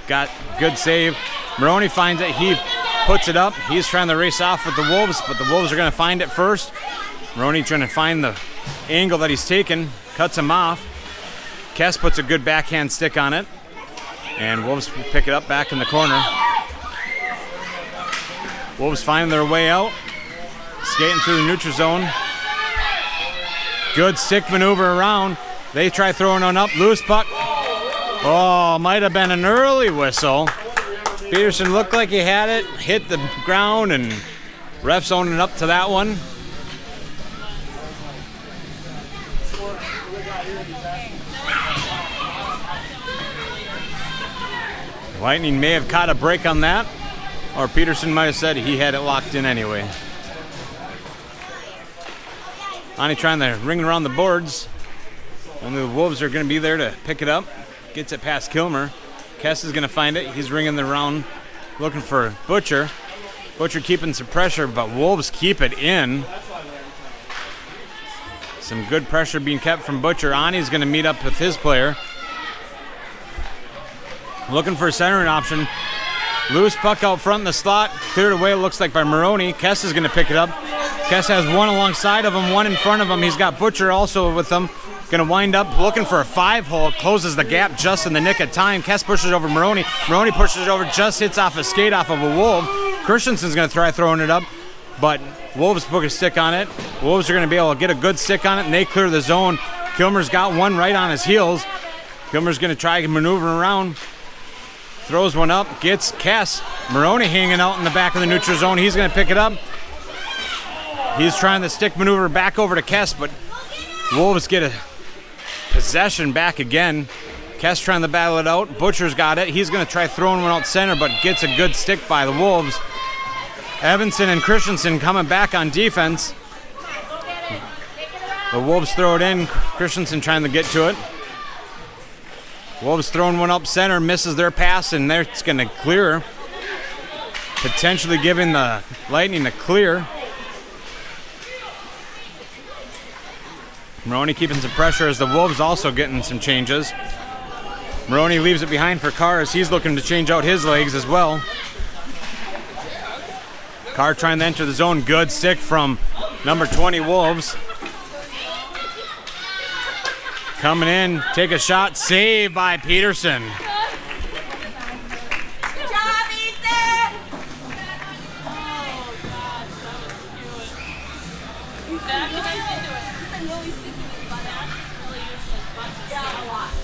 got good save. Moroni finds it. He puts it up. He's trying to race off with the Wolves, but the Wolves are going to find it first. Moroni trying to find the angle that he's taken. Cuts him off. Kess puts a good backhand stick on it. And Wolves pick it up back in the corner. Wolves find their way out. Skating through the neutral zone. Good stick maneuver around. They try throwing on up. Loose puck. Oh, might have been an early whistle. Peterson looked like he had it. Hit the ground, and refs owning up to that one. Lightning may have caught a break on that, or Peterson might have said he had it locked in anyway. Ani trying to ring around the boards. Only the Wolves are going to be there to pick it up. Gets it past Kilmer. Kess is going to find it. He's ringing the round, looking for Butcher. Butcher keeping some pressure, but Wolves keep it in. Some good pressure being kept from Butcher. Ani's going to meet up with his player. Looking for a centering option. Loose puck out front in the slot. Cleared away, it looks like, by Moroni. Kess is going to pick it up. Kess has one alongside of him, one in front of him. He's got Butcher also with him. Going to wind up looking for a 5-hole. Closes the gap just in the nick of time. Kess pushes over Moroni. Moroni pushes it over, just hits off a skate off of a Wolf. Christensen's going to try throwing it up, but Wolves put a stick on it. Wolves are going to be able to get a good stick on it, and they clear the zone. Kilmer's got one right on his heels. Kilmer's going to try maneuvering around. throws one up, gets Kess. Moroni hanging out in the back of the neutral zone. He's going to pick it up. He's trying the stick maneuver back over to Kess, but Wolves get a possession back again. Kess trying to battle it out. Butcher's got it. He's going to try throwing one out center, but gets a good stick by the Wolves. Evanson and Christensen coming back on defense. The Wolves throw it in. Christensen trying to get to it. Wolves throwing one up center, misses their pass, and it's going to clear. Potentially giving the Lightning a clear. Moroni keeping some pressure as the Wolves also getting some changes. Moroni leaves it behind for Carr as he's looking to change out his legs as well. Carr trying to enter the zone. Good stick from number 20 Wolves. Coming in, take a shot, saved by Peterson. Good job, Ethan! Oh, gosh, that was cute. Back into it. I'm really sticking his butt out. Really useless bunches. Yeah, a lot.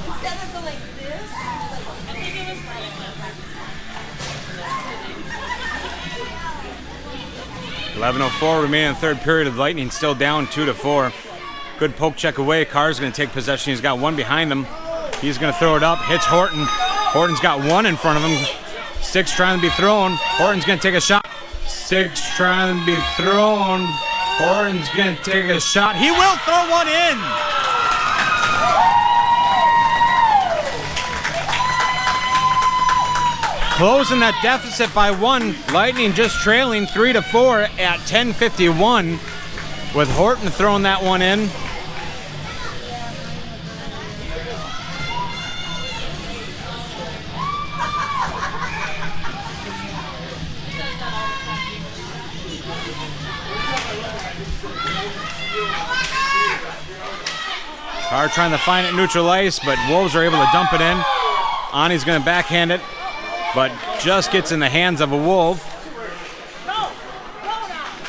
Instead of going like this, I think it was right at that. 11:04 remaining in the third period. The Lightning still down 2-4. Good poke check away. Carr's going to take possession. He's got one behind him. He's going to throw it up. Hits Horton. Horton's got one in front of him. Stick's trying to be thrown. Horton's going to take a shot. Stick's trying to be thrown. Horton's going to take a shot. He will throw one in. Closing that deficit by one. Lightning just trailing 3-4 at 10:51 with Horton throwing that one in. Carr trying to find it neutral ice, but Wolves are able to dump it in. Ani's going to backhand it, but just gets in the hands of a Wolf.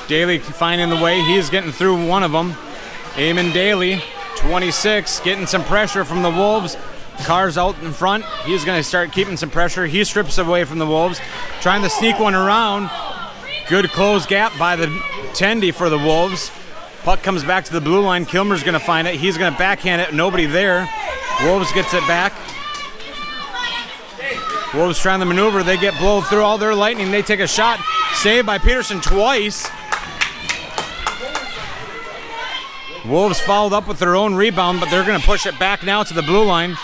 Daley finding the way. He's getting through one of them. Eamon Daley, 26, getting some pressure from the Wolves. Carr's out in front. He's going to start keeping some pressure. He strips away from the Wolves, trying to sneak one around. Good close gap by the Tendy for the Wolves. Puck comes back to the blue line. Kilmer's going to find it. He's going to backhand it. Nobody there. Wolves gets it back. Wolves trying to maneuver. They get blown through all their Lightning. They take a shot. Saved by Peterson twice. Wolves followed up with their own rebound, but they're going to push it back now to the blue line.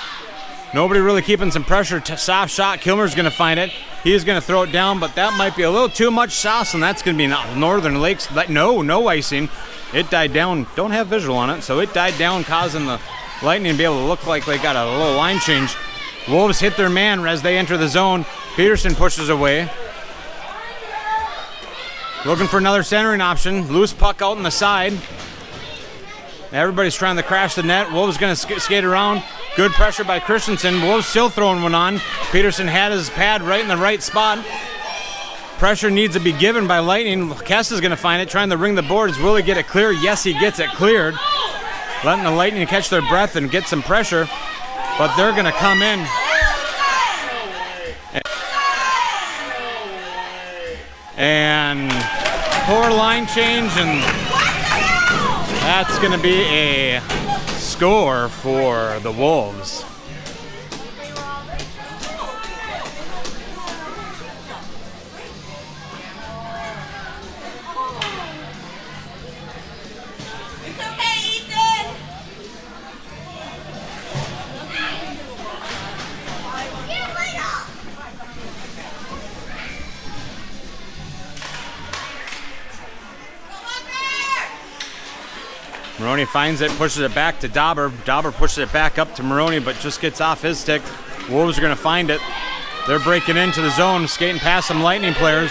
Nobody really keeping some pressure. Soft shot. Kilmer's going to find it. He's going to throw it down, but that might be a little too much sauce, and that's going to be Northern Lakes. No icing. It died down. Don't have visual on it, so it died down, causing the Lightning to be able to look like they got a little line change. Wolves hit their man as they enter the zone. Peterson pushes away. Looking for another centering option. Loose puck out on the side. Everybody's trying to crash the net. Wolves going to skate around. Good pressure by Christensen. Wolves still throwing one on. Peterson had his pad right in the right spot. Pressure needs to be given by Lightning. Kess is going to find it, trying to ring the boards. Will he get it clear? Yes, he gets it cleared. Letting the Lightning catch their breath and get some pressure. But they're going to come in. And poor line change, and that's going to be a score for the Wolves. Moroni finds it, pushes it back to Dawber. Dawber pushes it back up to Moroni, but just gets off his stick. Wolves are going to find it. They're breaking into the zone, skating past some Lightning players.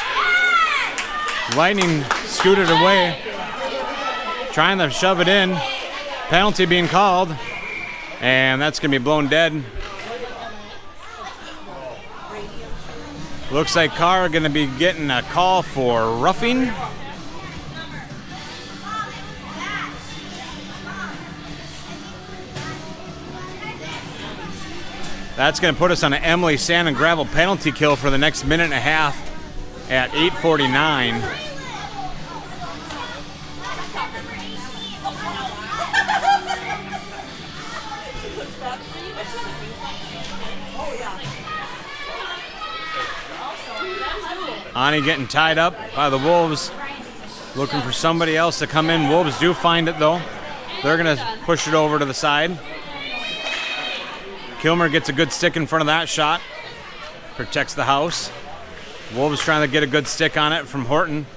Lightning scooted away, trying to shove it in. Penalty being called, and that's going to be blown dead. Looks like Carr going to be getting a call for roughing. That's going to put us on an Emily sand and gravel penalty kill for the next minute and a half at 8:49. Ani getting tied up by the Wolves, looking for somebody else to come in. Wolves do find it though. They're going to push it over to the side. Kilmer gets a good stick in front of that shot. Protects the house. Wolves trying to get a good stick on it from Horton.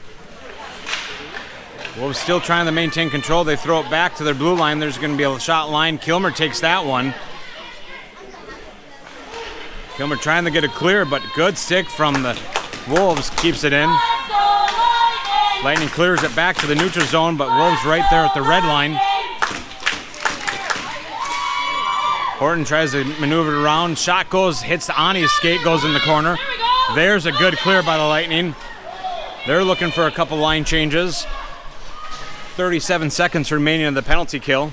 Wolves still trying to maintain control. They throw it back to their blue line. There's going to be a shot line. Kilmer takes that one. Kilmer trying to get it clear, but good stick from the Wolves keeps it in. Lightning clears it back to the neutral zone, but Wolves right there at the red line. Horton tries to maneuver it around. Shot goes, hits Ani's skate, goes in the corner. There's a good clear by the Lightning. They're looking for a couple line changes. 37 seconds remaining in the penalty kill.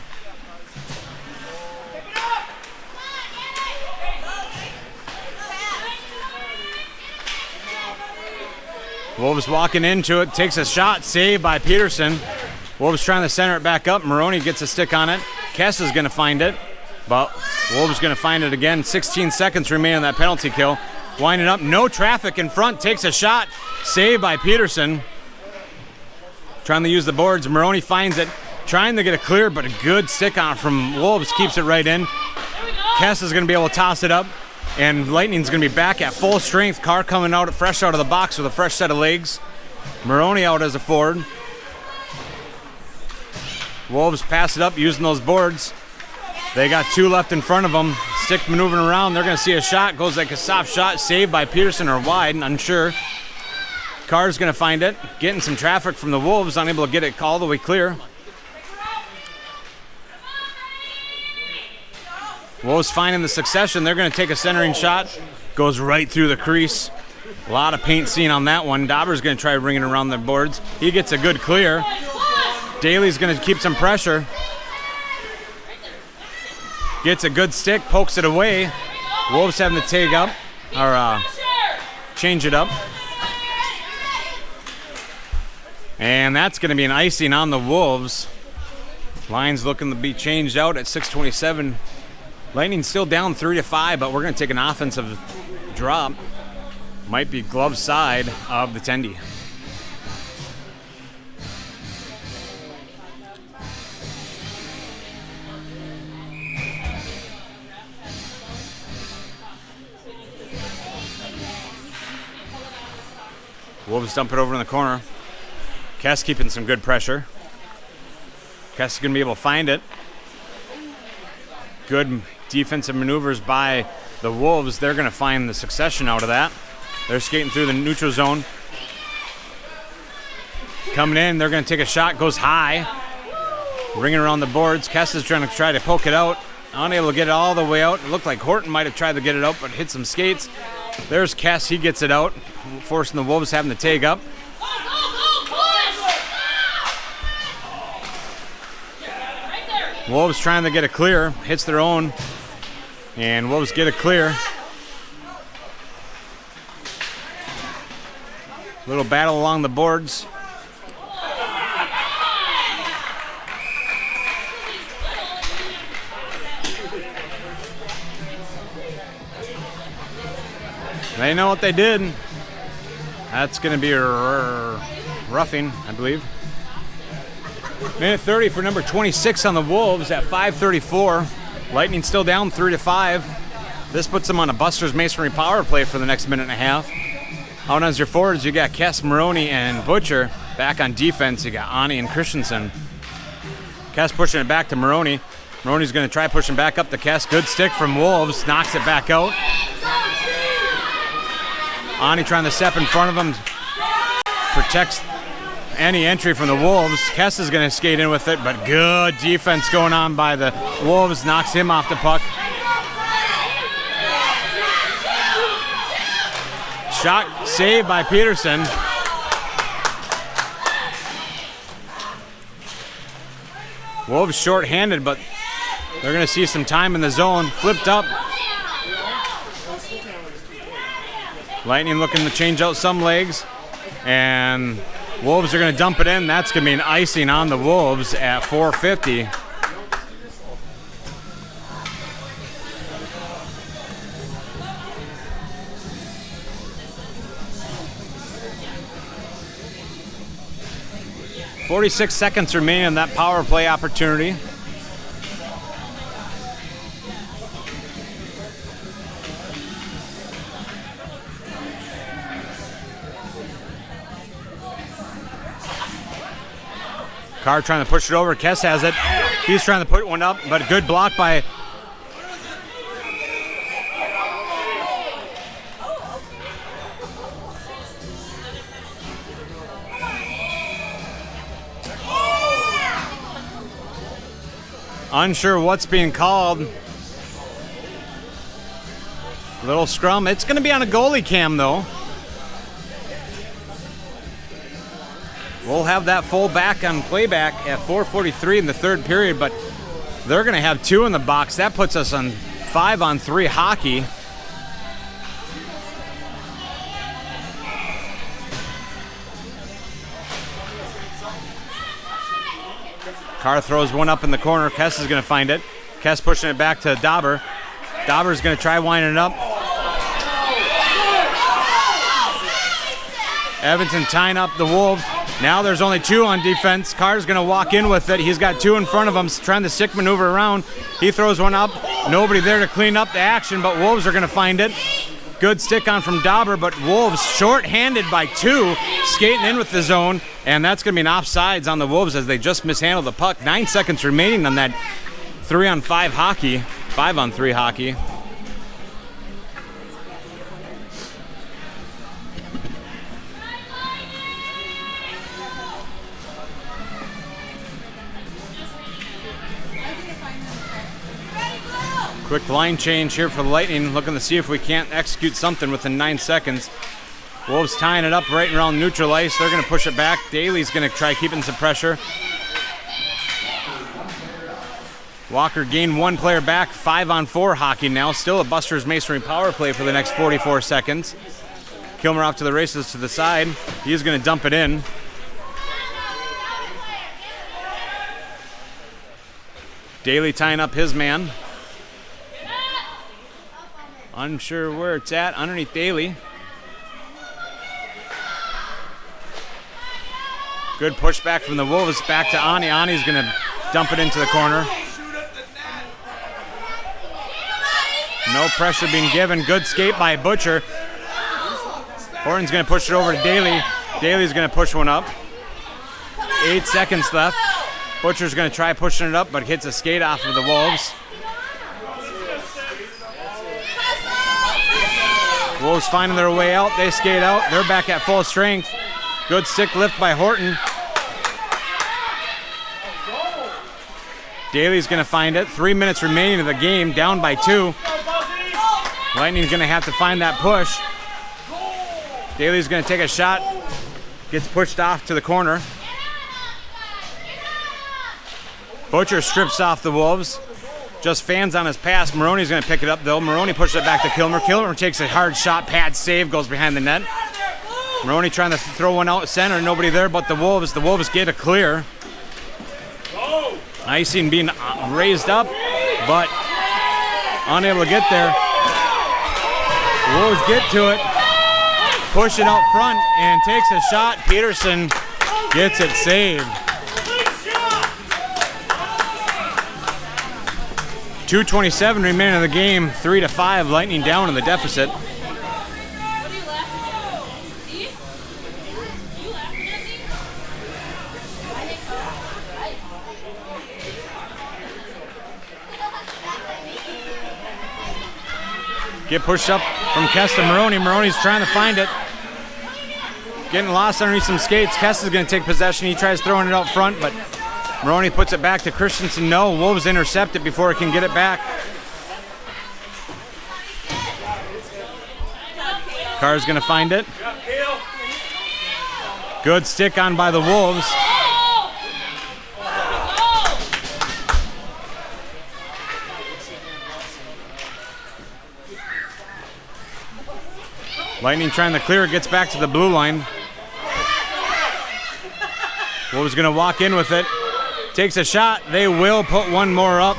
Wolves walking into it, takes a shot, saved by Peterson. Wolves trying to center it back up. Moroni gets a stick on it. Kess is going to find it, but Wolves going to find it again. 16 seconds remain on that penalty kill. Winding up, no traffic in front, takes a shot, saved by Peterson. Trying to use the boards. Moroni finds it, trying to get a clear, but a good stick on it from Wolves keeps it right in. Kess is going to be able to toss it up. And Lightning's going to be back at full strength. Carr coming out fresh out of the box with a fresh set of legs. Moroni out as a forward. Wolves pass it up using those boards. They got two left in front of them. Stick maneuvering around. They're going to see a shot. Goes like a soft shot. Saved by Peterson or wide. Unsure. Carr's going to find it. Getting some traffic from the Wolves. Unable to get it all the way clear. Wolves finding the succession. They're going to take a centering shot. Goes right through the crease. A lot of paint seen on that one. Dawber's going to try bringing it around the boards. He gets a good clear. Daley's going to keep some pressure. Gets a good stick, pokes it away. Wolves having to take up, or change it up. And that's going to be an icing on the Wolves. Line's looking to be changed out at 6:27. Lightning still down 3-5, but we're going to take an offensive drop. Might be glove side of the Tendy. Wolves dump it over in the corner. Kess keeping some good pressure. Kess is going to be able to find it. Good defensive maneuvers by the Wolves. They're going to find the succession out of that. They're skating through the neutral zone. Coming in, they're going to take a shot. Goes high. Ringing around the boards. Kess is trying to poke it out. Unable to get it all the way out. It looked like Horton might have tried to get it out, but hit some skates. There's Kess. He gets it out, forcing the Wolves having to take up. Wolves trying to get a clear. Hits their own. And Wolves get a clear. Little battle along the boards. They know what they did. That's going to be a roughing, I believe. Minute 30 for number 26 on the Wolves at 5:34. Lightning still down 3-5. This puts them on a Buster's Masonry power play for the next minute and a half. Out as your forwards, you got Kess, Moroni, and Butcher. Back on defense, you got Ani and Christensen. Kess pushing it back to Moroni. Moroni's going to try pushing back up to Kess. Good stick from Wolves. Knocks it back out. Ani trying to step in front of him. Protects any entry from the Wolves. Kess is going to skate in with it, but good defense going on by the Wolves. Knocks him off the puck. Shot saved by Peterson. Wolves short-handed, but they're going to see some time in the zone. Flipped up. Lightning looking to change out some legs, and Wolves are going to dump it in. That's going to be an icing on the Wolves at 4:50. .46 seconds remaining in that power play opportunity. Carr trying to push it over. Kess has it. He's trying to put one up, but a good block by unsure what's being called. Little scrum. It's going to be on a goalie cam, though. We'll have that full back on playback at 4:43 in the third period, but they're going to have 2 in the box. That puts us on 5-on-3 hockey. Carr throws one up in the corner. Kess is going to find it. Kess pushing it back to Dawber. Dawber's going to try winding it up. Evanson tying up the Wolves. Now there's only 2 on defense. Carr's going to walk in with it. He's got 2 in front of him, trying to stick maneuver around. He throws one up. Nobody there to clean up the action, but Wolves are going to find it. Good stick on from Dawber, but Wolves short-handed by 2, skating in with the zone, and that's going to be an offsides on the Wolves as they just mishandled the puck. 9 seconds remaining on that 3-on-5 hockey, 5-on-3 hockey. Quick line change here for the Lightning, looking to see if we can't execute something within 9 seconds. Wolves tying it up right around neutral ice. They're going to push it back. Daley's going to try keeping some pressure. Walker gained 1 player back. 5-on-4 hockey now. Still a Buster's Masonry power play for the next 44 seconds. Kilmer off to the races to the side. He's going to dump it in. Daley tying up his man. Unsure where it's at, underneath Daley. Good pushback from the Wolves, back to Ani. Ani's going to dump it into the corner. No pressure being given. Good skate by Butcher. Horton's going to push it over to Daley. Daley's going to push one up. 8 seconds left. Butcher's going to try pushing it up, but hits a skate off of the Wolves. Wolves finding their way out. They skate out. They're back at full strength. Good stick lift by Horton. Daley's going to find it. 3 minutes remaining of the game, down by 2. Lightning's going to have to find that push. Daley's going to take a shot. Gets pushed off to the corner. Butcher strips off the Wolves. Just fans on his pass. Moroni's going to pick it up, though. Moroni pushes it back to Kilmer. Kilmer takes a hard shot. Pad save. Goes behind the net. Moroni trying to throw one out center. Nobody there but the Wolves. The Wolves get a clear. Icing being raised up, but unable to get there. Wolves get to it. Push it out front and takes a shot. Peterson gets it saved. 2:27 remaining in the game, 3-5, Lightning down in the deficit. What are you laughing at? See? Are you laughing at me? Get pushed up from Kess to Moroni. Moroni's trying to find it. Getting lost underneath some skates. Kess is going to take possession. He tries throwing it out front, but Moroni puts it back to Christensen. No, Wolves intercept it before it can get it back. Carr's going to find it. Good stick on by the Wolves. Lightning trying to clear, gets back to the blue line. Wolves going to walk in with it. Takes a shot. They will put one more up.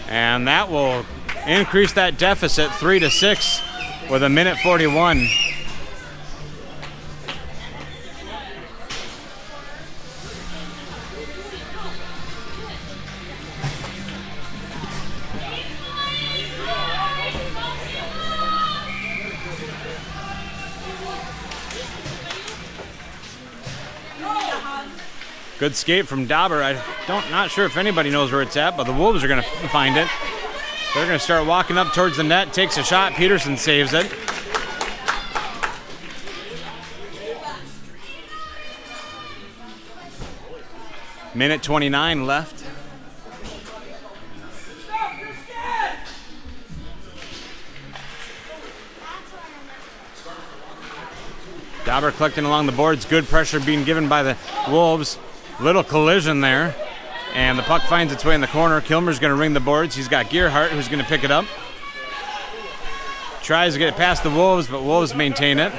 And that will increase that deficit 3-6 with 1:41. Good skate from Dawber. Not sure if anybody knows where it's at, but the Wolves are going to find it. They're going to start walking up towards the net. Takes a shot. Peterson saves it. Minute 29 left. Dawber collecting along the boards. Good pressure being given by the Wolves. Little collision there. And the puck finds its way in the corner. Kilmer's going to ring the boards. He's got Gerhardt who's going to pick it up. Tries to get it past the Wolves, but Wolves maintain it.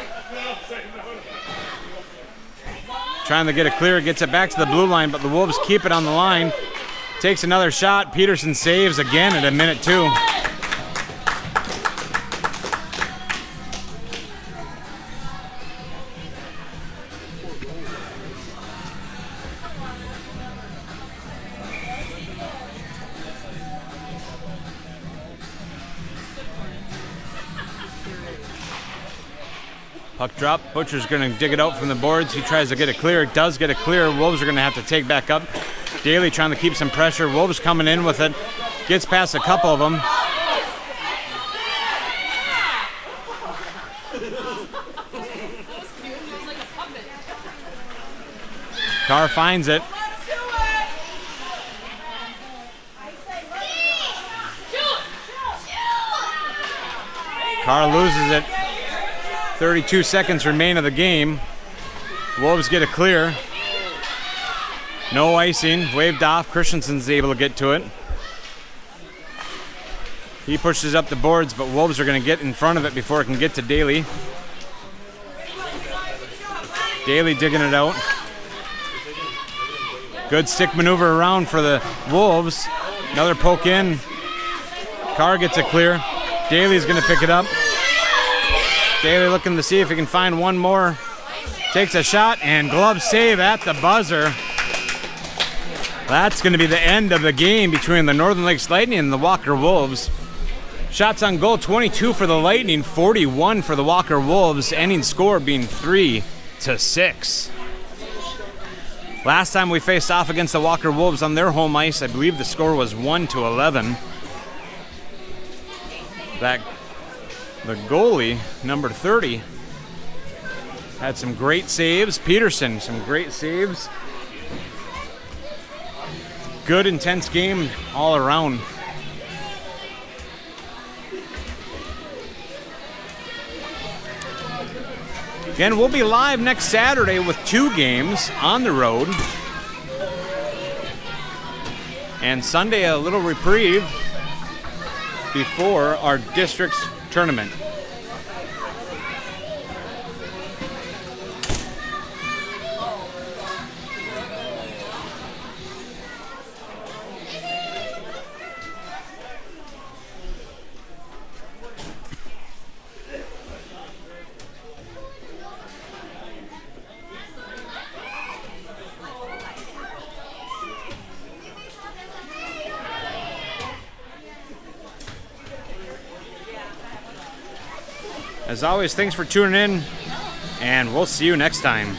Trying to get it clear. Gets it back to the blue line, but the Wolves keep it on the line. Takes another shot. Peterson saves again at 1:02. Puck drop. Butcher's going to dig it out from the boards. He tries to get it clear. Does get it clear. Wolves are going to have to take back up. Daley trying to keep some pressure. Wolves coming in with it. Gets past a couple of them. Carr finds it. Carr loses it. 32 seconds remain of the game. Wolves get a clear. No icing. Waved off. Christensen's able to get to it. He pushes up the boards, but Wolves are going to get in front of it before it can get to Daley. Daley digging it out. Good stick maneuver around for the Wolves. Another poke in. Carr gets it clear. Daley's going to pick it up. Daley looking to see if he can find one more. Takes a shot and glove save at the buzzer. That's going to be the end of the game between the Northern Lakes Lightning and the Walker Wolves. Shots on goal, 22 for the Lightning, 41 for the Walker Wolves. Ending score being 3-6. Last time we faced off against the Walker Wolves on their home ice, I believe the score was 1-11. The goalie, number 30, had some great saves. Peterson, some great saves. Good, intense game all around. Again, we'll be live next Saturday with 2 games on the road. And Sunday, a little reprieve before our district's tournament. As always, thanks for tuning in, and we'll see you next time.